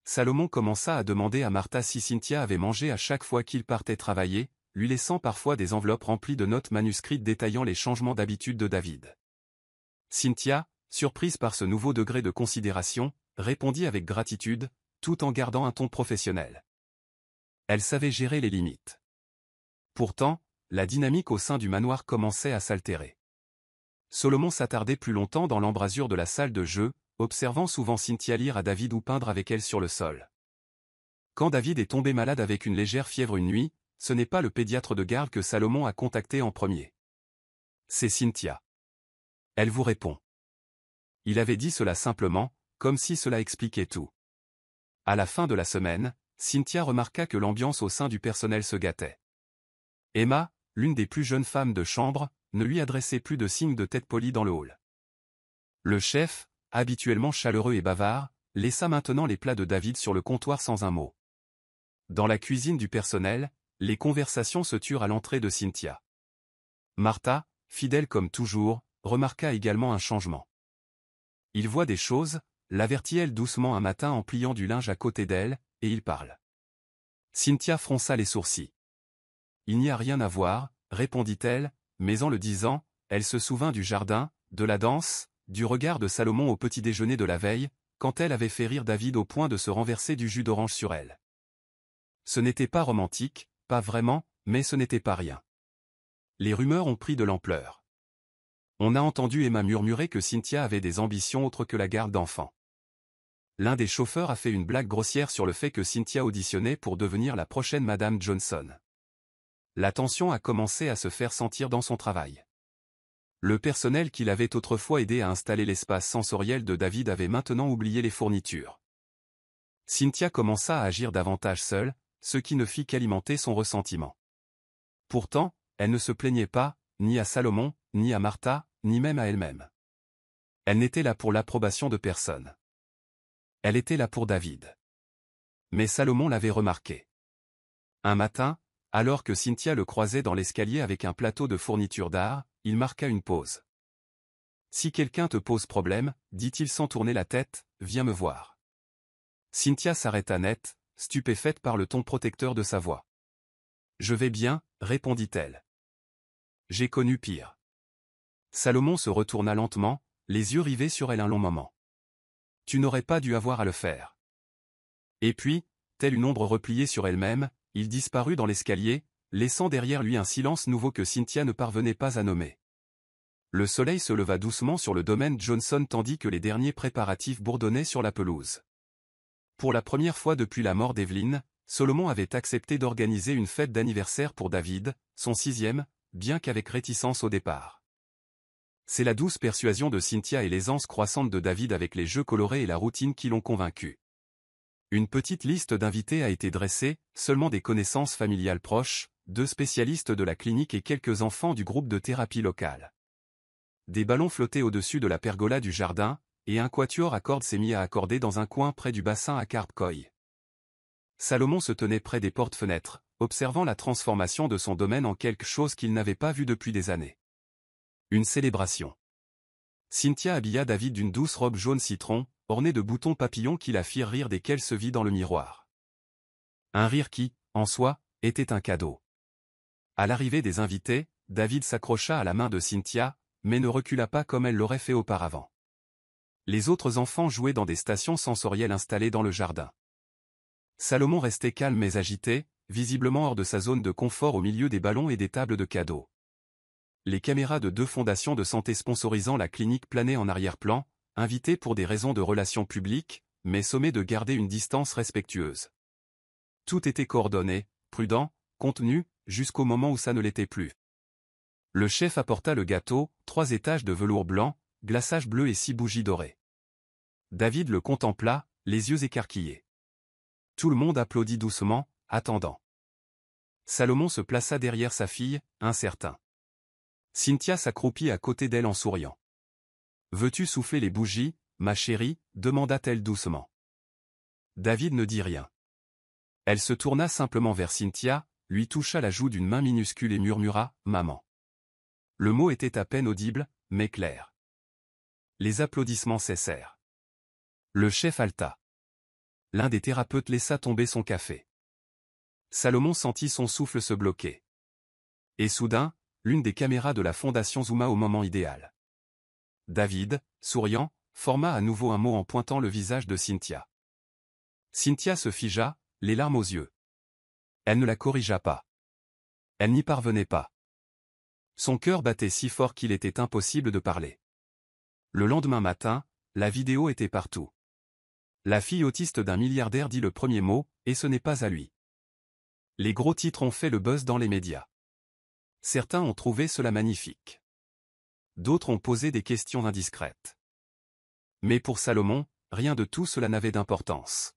Salomon commença à demander à Martha si Cynthia avait mangé à chaque fois qu'il partait travailler, lui laissant parfois des enveloppes remplies de notes manuscrites détaillant les changements d'habitude de David. Cynthia, surprise par ce nouveau degré de considération, répondit avec gratitude, tout en gardant un ton professionnel. Elle savait gérer les limites. Pourtant, la dynamique au sein du manoir commençait à s'altérer. Solomon s'attardait plus longtemps dans l'embrasure de la salle de jeu, observant souvent Cynthia lire à David ou peindre avec elle sur le sol. Quand David est tombé malade avec une légère fièvre une nuit, ce n'est pas le pédiatre de garde que Salomon a contacté en premier. C'est Cynthia. Elle vous répond. Il avait dit cela simplement, comme si cela expliquait tout. À la fin de la semaine, Cynthia remarqua que l'ambiance au sein du personnel se gâtait. Emma, l'une des plus jeunes femmes de chambre, ne lui adressait plus de signes de tête polie dans le hall. Le chef, habituellement chaleureux et bavard, laissa maintenant les plats de David sur le comptoir sans un mot. Dans la cuisine du personnel, les conversations se turent à l'entrée de Cynthia. Martha, fidèle comme toujours, remarqua également un changement. Il voit des choses, l'avertit-elle doucement un matin en pliant du linge à côté d'elle, et il parle. Cynthia fronça les sourcils. Il n'y a rien à voir, répondit-elle, mais en le disant, elle se souvint du jardin, de la danse, du regard de Salomon au petit déjeuner de la veille, quand elle avait fait rire David au point de se renverser du jus d'orange sur elle. Ce n'était pas romantique, pas vraiment, mais ce n'était pas rien. Les rumeurs ont pris de l'ampleur. On a entendu Emma murmurer que Cynthia avait des ambitions autres que la garde d'enfants. L'un des chauffeurs a fait une blague grossière sur le fait que Cynthia auditionnait pour devenir la prochaine Madame Johnson. La tension a commencé à se faire sentir dans son travail. Le personnel qui l'avait autrefois aidé à installer l'espace sensoriel de David avait maintenant oublié les fournitures. Cynthia commença à agir davantage seule, ce qui ne fit qu'alimenter son ressentiment. Pourtant, elle ne se plaignait pas, ni à Salomon, ni à Martha, ni même à elle-même. Elle n'était là pour l'approbation de personne. Elle était là pour David. Mais Salomon l'avait remarqué. Un matin, alors que Cynthia le croisait dans l'escalier avec un plateau de fournitures d'art, il marqua une pause. « Si quelqu'un te pose problème, dit-il sans tourner la tête, viens me voir. » Cynthia s'arrêta net, stupéfaite par le ton protecteur de sa voix. « Je vais bien, répondit-elle. J'ai connu pire. » Salomon se retourna lentement, les yeux rivés sur elle un long moment. « Tu n'aurais pas dû avoir à le faire. » Et puis, telle une ombre repliée sur elle-même, il disparut dans l'escalier, laissant derrière lui un silence nouveau que Cynthia ne parvenait pas à nommer. Le soleil se leva doucement sur le domaine Johnson tandis que les derniers préparatifs bourdonnaient sur la pelouse. Pour la première fois depuis la mort d'Evelyn, Solomon avait accepté d'organiser une fête d'anniversaire pour David, son 6e, bien qu'avec réticence au départ. C'est la douce persuasion de Cynthia et l'aisance croissante de David avec les jeux colorés et la routine qui l'ont convaincu. Une petite liste d'invités a été dressée, seulement des connaissances familiales proches, 2 spécialistes de la clinique et quelques enfants du groupe de thérapie locale. Des ballons flottaient au-dessus de la pergola du jardin, et un quatuor à cordes s'est mis à accorder dans un coin près du bassin à carpe koi. Salomon se tenait près des portes-fenêtres, observant la transformation de son domaine en quelque chose qu'il n'avait pas vu depuis des années. Une célébration. Cynthia habilla David d'une douce robe jaune citron, ornée de boutons papillons qui la firent rire dès qu'elle se vit dans le miroir. Un rire qui, en soi, était un cadeau. À l'arrivée des invités, David s'accrocha à la main de Cynthia, mais ne recula pas comme elle l'aurait fait auparavant. Les autres enfants jouaient dans des stations sensorielles installées dans le jardin. Salomon restait calme mais agité, visiblement hors de sa zone de confort au milieu des ballons et des tables de cadeaux. Les caméras de 2 fondations de santé sponsorisant la clinique planaient en arrière-plan, invitées pour des raisons de relations publiques, mais sommées de garder une distance respectueuse. Tout était coordonné, prudent, contenu, jusqu'au moment où ça ne l'était plus. Le chef apporta le gâteau, 3 étages de velours blanc, glaçage bleu et 6 bougies dorées. David le contempla, les yeux écarquillés. Tout le monde applaudit doucement, attendant. Salomon se plaça derrière sa fille, incertain. Cynthia s'accroupit à côté d'elle en souriant. « Veux-tu souffler les bougies, ma chérie » demanda-t-elle doucement. David ne dit rien. Elle se tourna simplement vers Cynthia, lui toucha la joue d'une main minuscule et murmura « Maman ». Le mot était à peine audible, mais clair. Les applaudissements cessèrent. Le chef halta. L'un des thérapeutes laissa tomber son café. Salomon sentit son souffle se bloquer. Et soudain, l'une des caméras de la fondation zooma au moment idéal. David, souriant, forma à nouveau un mot en pointant le visage de Cynthia. Cynthia se figea, les larmes aux yeux. Elle ne la corrigea pas. Elle n'y parvenait pas. Son cœur battait si fort qu'il était impossible de parler. Le lendemain matin, la vidéo était partout. La fille autiste d'un milliardaire dit le premier mot, et ce n'est pas à lui. Les gros titres ont fait le buzz dans les médias. Certains ont trouvé cela magnifique. D'autres ont posé des questions indiscrètes. Mais pour Salomon, rien de tout cela n'avait d'importance.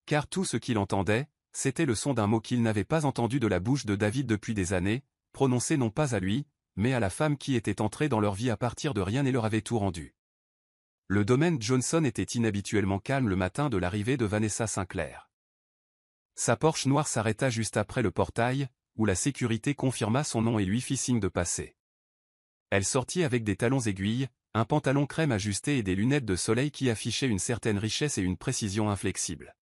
Car tout ce qu'il entendait, c'était le son d'un mot qu'il n'avait pas entendu de la bouche de David depuis des années, prononcé non pas à lui, mais à la femme qui était entrée dans leur vie à partir de rien et leur avait tout rendu. Le domaine Johnson était inhabituellement calme le matin de l'arrivée de Vanessa Sinclair. Sa Porsche noire s'arrêta juste après le portail, où la sécurité confirma son nom et lui fit signe de passer. Elle sortit avec des talons aiguilles, un pantalon crème ajusté et des lunettes de soleil qui affichaient une certaine richesse et une précision inflexible.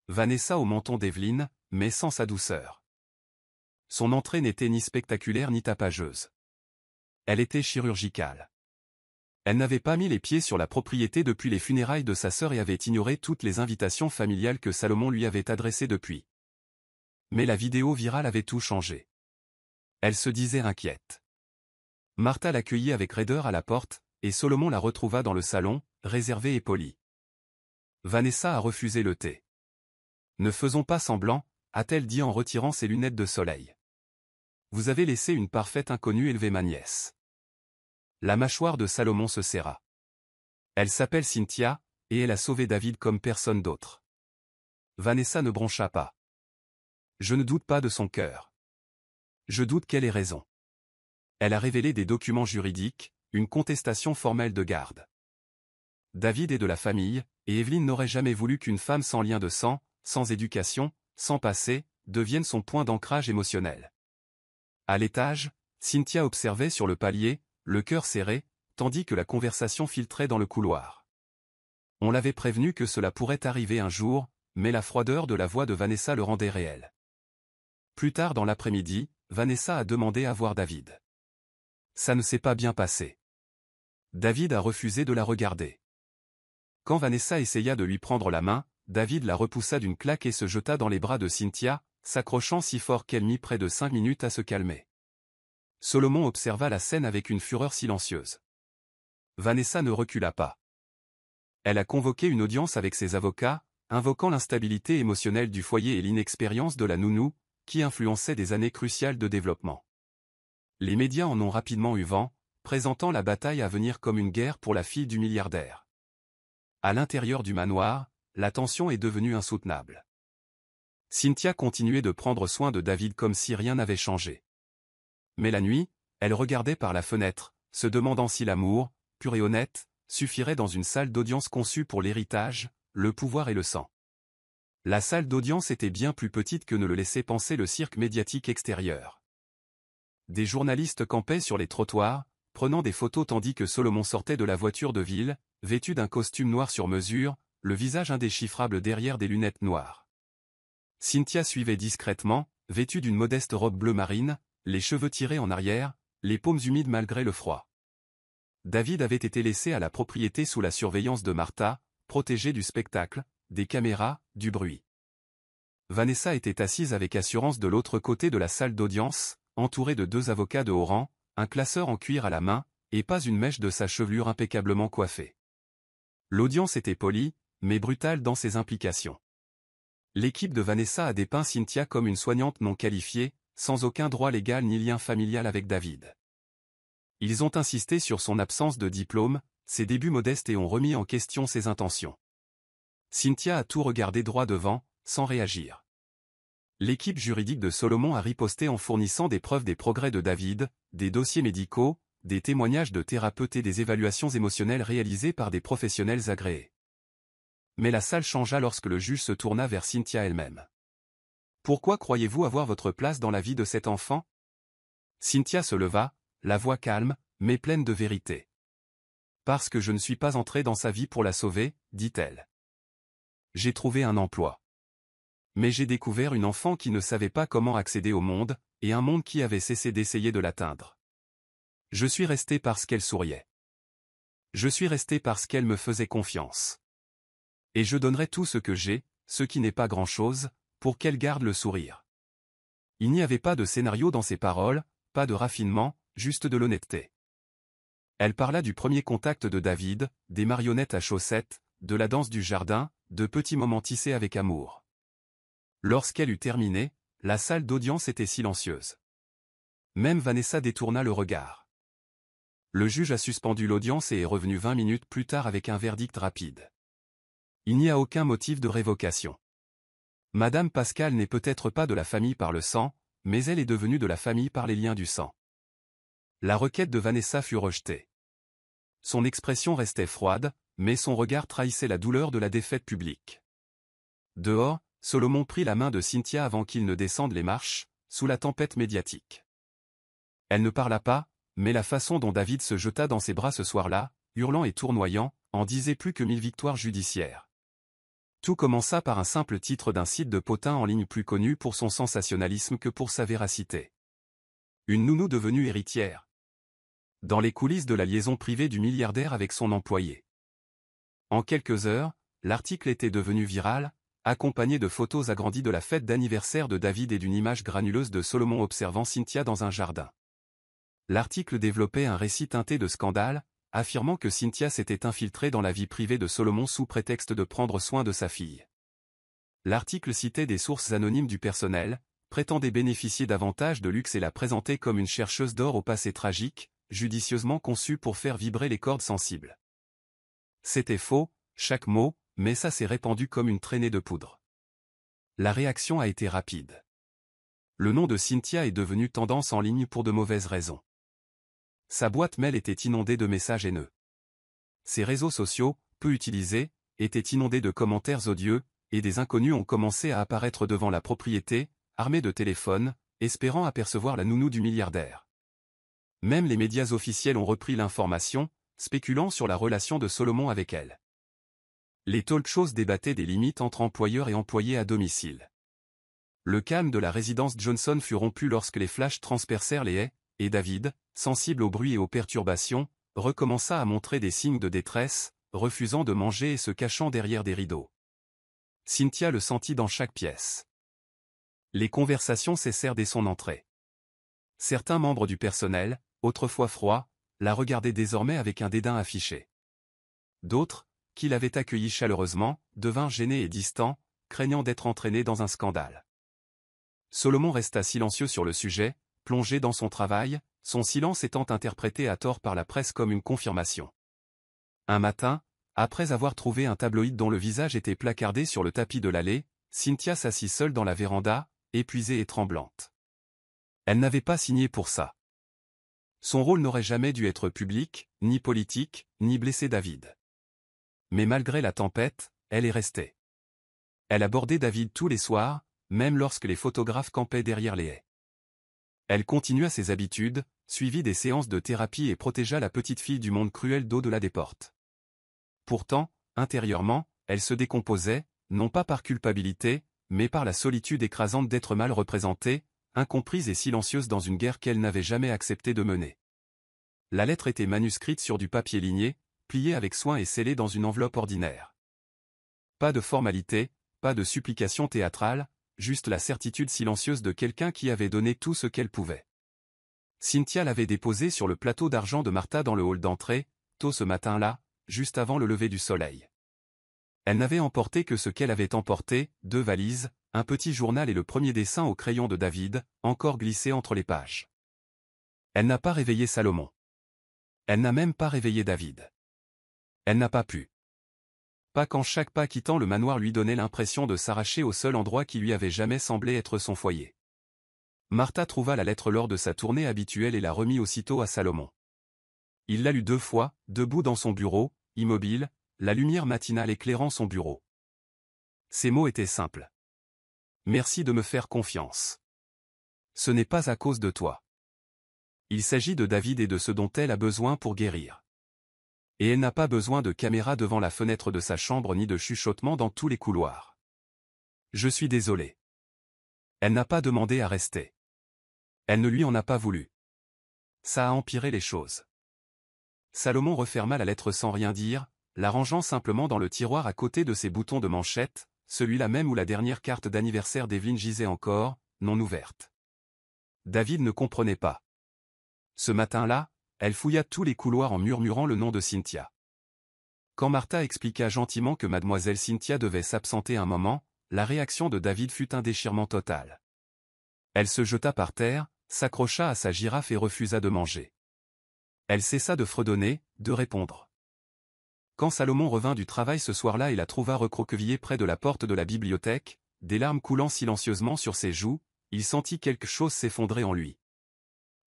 Vanessa au menton d'Evelyn, mais sans sa douceur. Son entrée n'était ni spectaculaire ni tapageuse. Elle était chirurgicale. Elle n'avait pas mis les pieds sur la propriété depuis les funérailles de sa sœur et avait ignoré toutes les invitations familiales que Salomon lui avait adressées depuis. Mais la vidéo virale avait tout changé. Elle se disait inquiète. Martha l'accueillit avec raideur à la porte, et Salomon la retrouva dans le salon, réservée et polie. Vanessa a refusé le thé. Ne faisons pas semblant, a-t-elle dit en retirant ses lunettes de soleil. Vous avez laissé une parfaite inconnue élever ma nièce. La mâchoire de Salomon se serra. Elle s'appelle Cynthia, et elle a sauvé David comme personne d'autre. Vanessa ne broncha pas. Je ne doute pas de son cœur. Je doute qu'elle ait raison. Elle a révélé des documents juridiques, une contestation formelle de garde. David est de la famille, et Evelyn n'aurait jamais voulu qu'une femme sans lien de sang, sans éducation, sans passé, devienne son point d'ancrage émotionnel. À l'étage, Cynthia observait sur le palier, le cœur serré, tandis que la conversation filtrait dans le couloir. On l'avait prévenu que cela pourrait arriver un jour, mais la froideur de la voix de Vanessa le rendait réel. Plus tard dans l'après-midi, Vanessa a demandé à voir David. Ça ne s'est pas bien passé. David a refusé de la regarder. Quand Vanessa essaya de lui prendre la main, David la repoussa d'une claque et se jeta dans les bras de Cynthia, s'accrochant si fort qu'elle mit près de 5 minutes à se calmer. Salomon observa la scène avec une fureur silencieuse. Vanessa ne recula pas. Elle a convoqué une audience avec ses avocats, invoquant l'instabilité émotionnelle du foyer et l'inexpérience de la nounou, qui influençaient des années cruciales de développement. Les médias en ont rapidement eu vent, présentant la bataille à venir comme une guerre pour la fille du milliardaire. À l'intérieur du manoir, la tension est devenue insoutenable. Cynthia continuait de prendre soin de David comme si rien n'avait changé. Mais la nuit, elle regardait par la fenêtre, se demandant si l'amour, pur et honnête, suffirait dans une salle d'audience conçue pour l'héritage, le pouvoir et le sang. La salle d'audience était bien plus petite que ne le laissait penser le cirque médiatique extérieur. Des journalistes campaient sur les trottoirs, prenant des photos tandis que Solomon sortait de la voiture de ville, vêtu d'un costume noir sur mesure, le visage indéchiffrable derrière des lunettes noires. Cynthia suivait discrètement, vêtue d'une modeste robe bleu marine, les cheveux tirés en arrière, les paumes humides malgré le froid. David avait été laissé à la propriété sous la surveillance de Martha, protégé du spectacle, des caméras, du bruit. Vanessa était assise avec assurance de l'autre côté de la salle d'audience, entourée de 2 avocats de haut rang, un classeur en cuir à la main, et pas une mèche de sa chevelure impeccablement coiffée. L'audience était polie, mais brutale dans ses implications. L'équipe de Vanessa a dépeint Cynthia comme une soignante non qualifiée, sans aucun droit légal ni lien familial avec David. Ils ont insisté sur son absence de diplôme, ses débuts modestes et ont remis en question ses intentions. Cynthia a tout regardé droit devant, sans réagir. L'équipe juridique de Solomon a riposté en fournissant des preuves des progrès de David, des dossiers médicaux, des témoignages de thérapeutes et des évaluations émotionnelles réalisées par des professionnels agréés. Mais la salle changea lorsque le juge se tourna vers Cynthia elle-même. « Pourquoi croyez-vous avoir votre place dans la vie de cet enfant ?» Cynthia se leva, la voix calme, mais pleine de vérité. « Parce que je ne suis pas entrée dans sa vie pour la sauver, dit-elle. J'ai trouvé un emploi. Mais j'ai découvert une enfant qui ne savait pas comment accéder au monde, et un monde qui avait cessé d'essayer de l'atteindre. Je suis restée parce qu'elle souriait. Je suis restée parce qu'elle me faisait confiance. Et je donnerai tout ce que j'ai, ce qui n'est pas grand-chose, pour qu'elle garde le sourire. » Il n'y avait pas de scénario dans ses paroles, pas de raffinement, juste de l'honnêteté. Elle parla du premier contact de David, des marionnettes à chaussettes, de la danse du jardin, de petits moments tissés avec amour. Lorsqu'elle eut terminé, la salle d'audience était silencieuse. Même Vanessa détourna le regard. Le juge a suspendu l'audience et est revenu 20 minutes plus tard avec un verdict rapide. Il n'y a aucun motif de révocation. Madame Pascal n'est peut-être pas de la famille par le sang, mais elle est devenue de la famille par les liens du sang. La requête de Vanessa fut rejetée. Son expression restait froide, mais son regard trahissait la douleur de la défaite publique. Dehors, Solomon prit la main de Cynthia avant qu'il ne descende les marches, sous la tempête médiatique. Elle ne parla pas, mais la façon dont David se jeta dans ses bras ce soir-là, hurlant et tournoyant, en disait plus que 1000 victoires judiciaires. Tout commença par un simple titre d'un site de potins en ligne plus connu pour son sensationnalisme que pour sa véracité. Une nounou devenue héritière. Dans les coulisses de la liaison privée du milliardaire avec son employé. En quelques heures, l'article était devenu viral, accompagné de photos agrandies de la fête d'anniversaire de David et d'une image granuleuse de Solomon observant Cynthia dans un jardin. L'article développait un récit teinté de scandale, affirmant que Cynthia s'était infiltrée dans la vie privée de Solomon sous prétexte de prendre soin de sa fille. L'article citait des sources anonymes du personnel, prétendait bénéficier d'avantages de luxe et la présentait comme une chercheuse d'or au passé tragique, judicieusement conçue pour faire vibrer les cordes sensibles. C'était faux, chaque mot, mais ça s'est répandu comme une traînée de poudre. La réaction a été rapide. Le nom de Cynthia est devenu tendance en ligne pour de mauvaises raisons. Sa boîte mail était inondée de messages haineux. Ses réseaux sociaux, peu utilisés, étaient inondés de commentaires odieux, et des inconnus ont commencé à apparaître devant la propriété, armés de téléphones, espérant apercevoir la nounou du milliardaire. Même les médias officiels ont repris l'information, spéculant sur la relation de Solomon avec elle. Les talk-shows débattaient des limites entre employeurs et employés à domicile. Le calme de la résidence Johnson fut rompu lorsque les flashs transpercèrent les haies, et David, sensible au bruit et aux perturbations, recommença à montrer des signes de détresse, refusant de manger et se cachant derrière des rideaux. Cynthia le sentit dans chaque pièce. Les conversations cessèrent dès son entrée. Certains membres du personnel, autrefois froids, la regardaient désormais avec un dédain affiché. D'autres, qui l'avaient accueillie chaleureusement, devinrent gênés et distants, craignant d'être entraînés dans un scandale. Solomon resta silencieux sur le sujet, plongé dans son travail, son silence étant interprété à tort par la presse comme une confirmation. Un matin, après avoir trouvé un tabloïd dont le visage était placardé sur le tapis de l'allée, Cynthia s'assit seule dans la véranda, épuisée et tremblante. Elle n'avait pas signé pour ça. Son rôle n'aurait jamais dû être public, ni politique, ni blesser David. Mais malgré la tempête, elle est restée. Elle abordait David tous les soirs, même lorsque les photographes campaient derrière les haies. Elle continua ses habitudes, suivit des séances de thérapie et protégea la petite fille du monde cruel d'au-delà des portes. Pourtant, intérieurement, elle se décomposait, non pas par culpabilité, mais par la solitude écrasante d'être mal représentée, incomprise et silencieuse dans une guerre qu'elle n'avait jamais accepté de mener. La lettre était manuscrite sur du papier ligné, pliée avec soin et scellée dans une enveloppe ordinaire. Pas de formalité, pas de supplication théâtrale, juste la certitude silencieuse de quelqu'un qui avait donné tout ce qu'elle pouvait. Cynthia l'avait déposée sur le plateau d'argent de Martha dans le hall d'entrée, tôt ce matin-là, juste avant le lever du soleil. Elle n'avait emporté que ce qu'elle avait emporté, 2 valises, un petit journal et le premier dessin au crayon de David, encore glissé entre les pages. Elle n'a pas réveillé Salomon. Elle n'a même pas réveillé David. Elle n'a pas pu. Pas quand chaque pas quittant le manoir lui donnait l'impression de s'arracher au seul endroit qui lui avait jamais semblé être son foyer. Martha trouva la lettre lors de sa tournée habituelle et la remit aussitôt à Salomon. Il la lut 2 fois, debout dans son bureau, immobile, la lumière matinale éclairant son bureau. Ces mots étaient simples. Merci de me faire confiance. Ce n'est pas à cause de toi. Il s'agit de David et de ce dont elle a besoin pour guérir. Et elle n'a pas besoin de caméra devant la fenêtre de sa chambre ni de chuchotements dans tous les couloirs. Je suis désolé. Elle n'a pas demandé à rester. Elle ne lui en a pas voulu. Ça a empiré les choses. Salomon referma la lettre sans rien dire, la rangeant simplement dans le tiroir à côté de ses boutons de manchette, celui-là même où la dernière carte d'anniversaire d'Evelyn gisait encore, non ouverte. David ne comprenait pas. Ce matin-là, elle fouilla tous les couloirs en murmurant le nom de Cynthia. Quand Martha expliqua gentiment que mademoiselle Cynthia devait s'absenter un moment, la réaction de David fut un déchirement total. Elle se jeta par terre, s'accrocha à sa girafe et refusa de manger. Elle cessa de fredonner, de répondre. Quand Salomon revint du travail ce soir-là et la trouva recroquevillée près de la porte de la bibliothèque, des larmes coulant silencieusement sur ses joues, il sentit quelque chose s'effondrer en lui.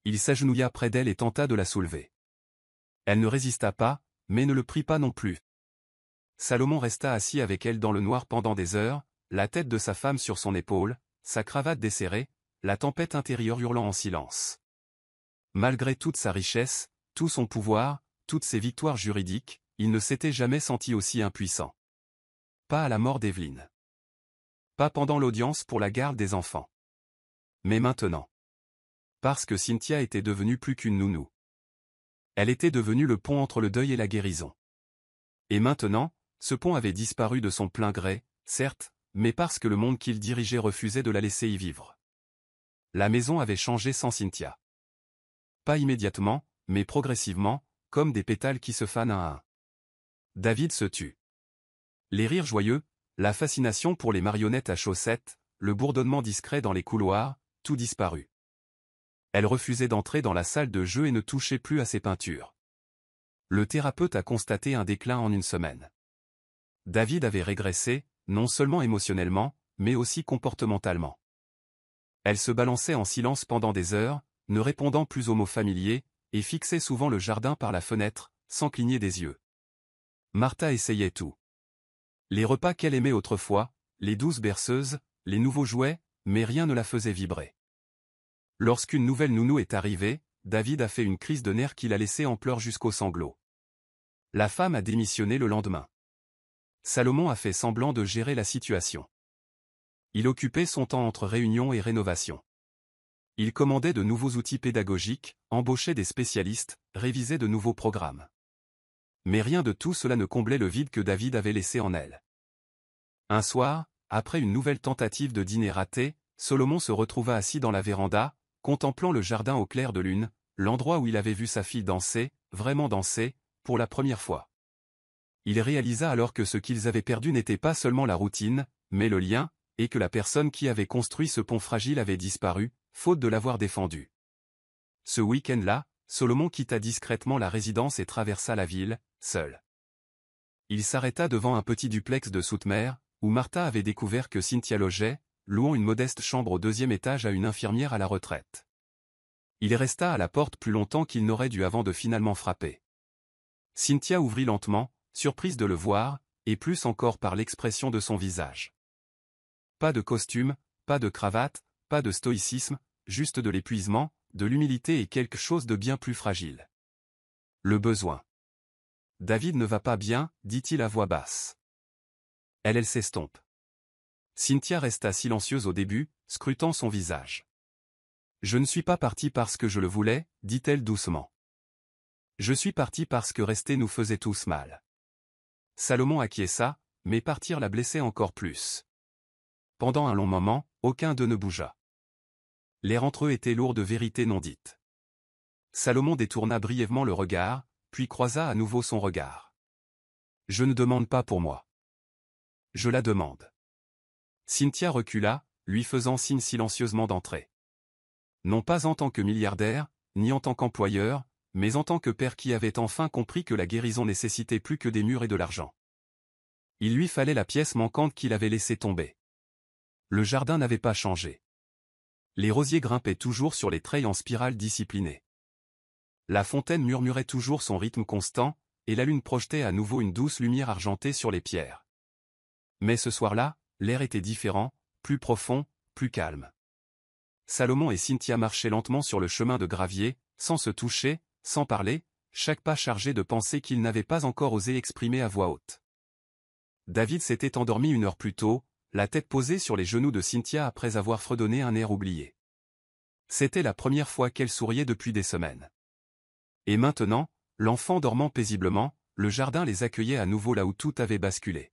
Il s'agenouilla près d'elle et tenta de la soulever. Elle ne résista pas, mais ne le prit pas non plus. Salomon resta assis avec elle dans le noir pendant des heures, la tête de sa femme sur son épaule, sa cravate desserrée, la tempête intérieure hurlant en silence. Malgré toute sa richesse, tout son pouvoir, toutes ses victoires juridiques, il ne s'était jamais senti aussi impuissant. Pas à la mort d'Evelyn. Pas pendant l'audience pour la garde des enfants. Mais maintenant. Parce que Cynthia était devenue plus qu'une nounou. Elle était devenue le pont entre le deuil et la guérison. Et maintenant, ce pont avait disparu de son plein gré, certes, mais parce que le monde qu'il dirigeait refusait de la laisser y vivre. La maison avait changé sans Cynthia. Pas immédiatement, mais progressivement, comme des pétales qui se fanent un à un. David se tut. Les rires joyeux, la fascination pour les marionnettes à chaussettes, le bourdonnement discret dans les couloirs, tout disparut. Elle refusait d'entrer dans la salle de jeu et ne touchait plus à ses peintures. Le thérapeute a constaté un déclin en 1 semaine. David avait régressé, non seulement émotionnellement, mais aussi comportementalement. Elle se balançait en silence pendant des heures, ne répondant plus aux mots familiers, et fixait souvent le jardin par la fenêtre, sans cligner des yeux. Martha essayait tout. Les repas qu'elle aimait autrefois, les douces berceuses, les nouveaux jouets, mais rien ne la faisait vibrer. Lorsqu'une nouvelle nounou est arrivée, David a fait une crise de nerfs qui l'a laissé en pleurs jusqu'aux sanglots. La femme a démissionné le lendemain. Salomon a fait semblant de gérer la situation. Il occupait son temps entre réunions et rénovations. Il commandait de nouveaux outils pédagogiques, embauchait des spécialistes, révisait de nouveaux programmes. Mais rien de tout cela ne comblait le vide que David avait laissé en elle. Un soir, après une nouvelle tentative de dîner ratée, Salomon se retrouva assis dans la véranda, contemplant le jardin au clair de lune, l'endroit où il avait vu sa fille danser, vraiment danser, pour la première fois. Il réalisa alors que ce qu'ils avaient perdu n'était pas seulement la routine, mais le lien, et que la personne qui avait construit ce pont fragile avait disparu, faute de l'avoir défendu. Ce week-end-là, Salomon quitta discrètement la résidence et traversa la ville, seul. Il s'arrêta devant un petit duplex de Soutmer, où Martha avait découvert que Cynthia logeait, louant une modeste chambre au 2e étage à une infirmière à la retraite. Il resta à la porte plus longtemps qu'il n'aurait dû avant de finalement frapper. Cynthia ouvrit lentement, surprise de le voir, et plus encore par l'expression de son visage. Pas de costume, pas de cravate, pas de stoïcisme, juste de l'épuisement, de l'humilité et quelque chose de bien plus fragile. Le besoin. David ne va pas bien, dit-il à voix basse. Elle s'estompe. Cynthia resta silencieuse au début, scrutant son visage. Je ne suis pas partie parce que je le voulais, dit-elle doucement. Je suis partie parce que rester nous faisait tous mal. Salomon acquiesça, mais partir la blessait encore plus. Pendant un long moment, aucun d'eux ne bougea. L'air entre eux était lourd de vérités non dites. Salomon détourna brièvement le regard, puis croisa à nouveau son regard. Je ne demande pas pour moi. Je la demande. Cynthia recula, lui faisant signe silencieusement d'entrer. Non pas en tant que milliardaire, ni en tant qu'employeur, mais en tant que père qui avait enfin compris que la guérison nécessitait plus que des murs et de l'argent. Il lui fallait la pièce manquante qu'il avait laissée tomber. Le jardin n'avait pas changé. Les rosiers grimpaient toujours sur les treilles en spirale disciplinée. La fontaine murmurait toujours son rythme constant, et la lune projetait à nouveau une douce lumière argentée sur les pierres. Mais ce soir-là, l'air était différent, plus profond, plus calme. Salomon et Cynthia marchaient lentement sur le chemin de gravier, sans se toucher, sans parler, chaque pas chargé de pensées qu'ils n'avaient pas encore osé exprimer à voix haute. David s'était endormi 1 heure plus tôt, la tête posée sur les genoux de Cynthia après avoir fredonné un air oublié. C'était la première fois qu'elle souriait depuis des semaines. Et maintenant, l'enfant dormant paisiblement, le jardin les accueillait à nouveau là où tout avait basculé.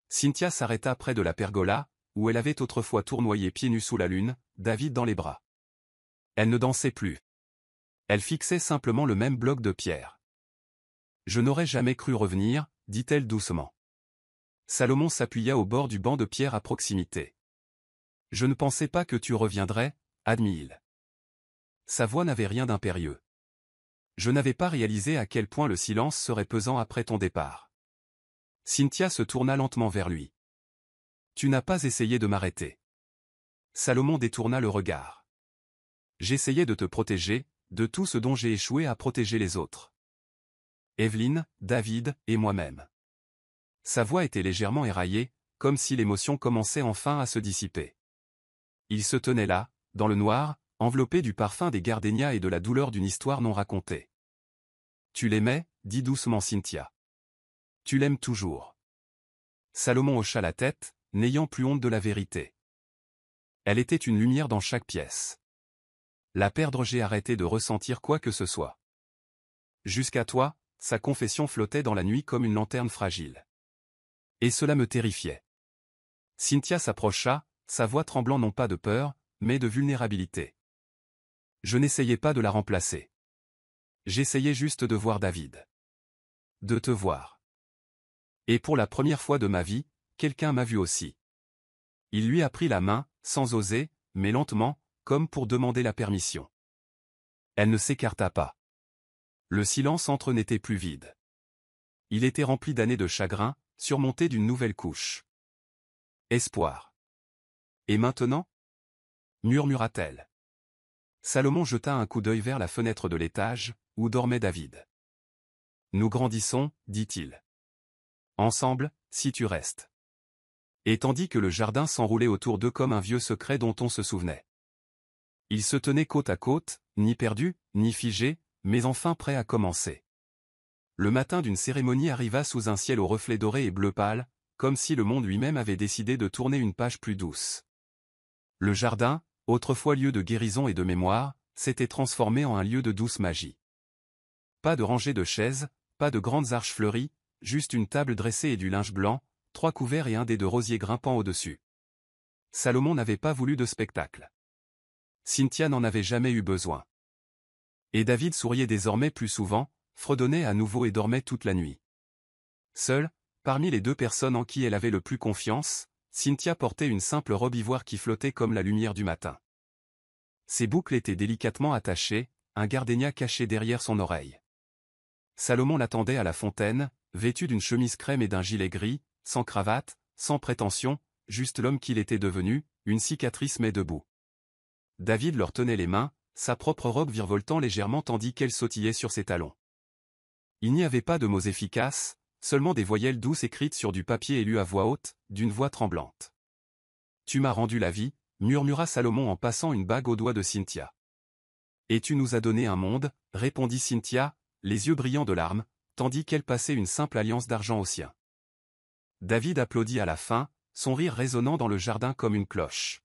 Cynthia s'arrêta près de la pergola, où elle avait autrefois tournoyé pieds nus sous la lune, David dans les bras. Elle ne dansait plus. Elle fixait simplement le même bloc de pierre. Je n'aurais jamais cru revenir, dit-elle doucement. Salomon s'appuya au bord du banc de pierre à proximité. Je ne pensais pas que tu reviendrais, admit-il. Sa voix n'avait rien d'impérieux. Je n'avais pas réalisé à quel point le silence serait pesant après ton départ. Cynthia se tourna lentement vers lui. Tu n'as pas essayé de m'arrêter. Salomon détourna le regard. J'essayais de te protéger, de tout ce dont j'ai échoué à protéger les autres. Evelyne, David, et moi-même. Sa voix était légèrement éraillée, comme si l'émotion commençait enfin à se dissiper. Il se tenait là, dans le noir, enveloppé du parfum des gardénias et de la douleur d'une histoire non racontée. Tu l'aimais, dit doucement Cynthia. Tu l'aimes toujours. Salomon hocha la tête, n'ayant plus honte de la vérité. Elle était une lumière dans chaque pièce. La perdre, j'ai arrêté de ressentir quoi que ce soit. Jusqu'à toi, sa confession flottait dans la nuit comme une lanterne fragile. Et cela me terrifiait. Cynthia s'approcha, sa voix tremblant non pas de peur, mais de vulnérabilité. Je n'essayais pas de la remplacer. J'essayais juste de voir David. De te voir. Et pour la première fois de ma vie, quelqu'un m'a vu aussi. Il lui a pris la main, sans oser, mais lentement, comme pour demander la permission. Elle ne s'écarta pas. Le silence entre eux n'était plus vide. Il était rempli d'années de chagrin, surmonté d'une nouvelle couche. Espoir. Et maintenant ? Murmura-t-elle. Salomon jeta un coup d'œil vers la fenêtre de l'étage, où dormait David. Nous grandissons, dit-il. Ensemble, si tu restes. Et tandis que le jardin s'enroulait autour d'eux comme un vieux secret dont on se souvenait. Ils se tenaient côte à côte, ni perdus, ni figés, mais enfin prêts à commencer. Le matin d'une cérémonie arriva sous un ciel au reflet doré et bleu pâle, comme si le monde lui-même avait décidé de tourner une page plus douce. Le jardin, autrefois lieu de guérison et de mémoire, s'était transformé en un lieu de douce magie. Pas de rangée de chaises, pas de grandes arches fleuries, juste une table dressée et du linge blanc, 3 couverts et un dé de rosier grimpant au-dessus. Salomon n'avait pas voulu de spectacle. Cynthia n'en avait jamais eu besoin. Et David souriait désormais plus souvent, fredonnait à nouveau et dormait toute la nuit. Seule, parmi les 2 personnes en qui elle avait le plus confiance, Cynthia portait une simple robe ivoire qui flottait comme la lumière du matin. Ses boucles étaient délicatement attachées, un gardénia caché derrière son oreille. Salomon l'attendait à la fontaine, vêtu d'une chemise crème et d'un gilet gris, sans cravate, sans prétention, juste l'homme qu'il était devenu, une cicatrice mais debout. David leur tenait les mains, sa propre robe virevoltant légèrement tandis qu'elle sautillait sur ses talons. Il n'y avait pas de mots efficaces, seulement des voyelles douces écrites sur du papier et lues à voix haute, d'une voix tremblante. « Tu m'as rendu la vie », murmura Salomon en passant une bague au doigt de Cynthia. « Et tu nous as donné un monde », répondit Cynthia, les yeux brillants de larmes, tandis qu'elle passait une simple alliance d'argent au sien. David applaudit à la fin, son rire résonnant dans le jardin comme une cloche.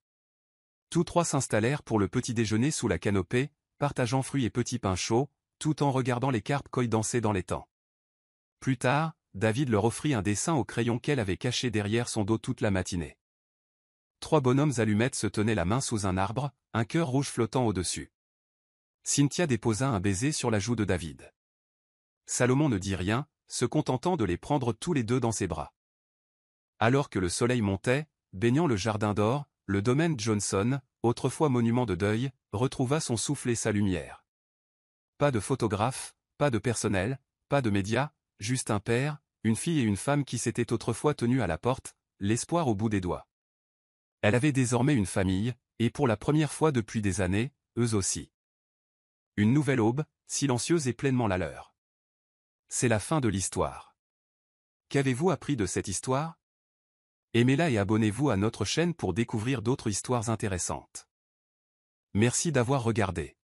Tous trois s'installèrent pour le petit déjeuner sous la canopée, partageant fruits et petits pains chauds, tout en regardant les carpes koi danser dans l'étang. Plus tard, David leur offrit un dessin au crayon qu'elle avait caché derrière son dos toute la matinée. Trois bonhommes allumettes se tenaient la main sous un arbre, un cœur rouge flottant au-dessus. Cynthia déposa un baiser sur la joue de David. Salomon ne dit rien, se contentant de les prendre tous les deux dans ses bras. Alors que le soleil montait, baignant le jardin d'or, le domaine Johnson, autrefois monument de deuil, retrouva son souffle et sa lumière. Pas de photographe, pas de personnel, pas de médias, juste un père, une fille et une femme qui s'étaient autrefois tenus à la porte, l'espoir au bout des doigts. Elle avait désormais une famille, et pour la première fois depuis des années, eux aussi. Une nouvelle aube, silencieuse et pleinement la leur. C'est la fin de l'histoire. Qu'avez-vous appris de cette histoire? Aimez-la et abonnez-vous à notre chaîne pour découvrir d'autres histoires intéressantes. Merci d'avoir regardé.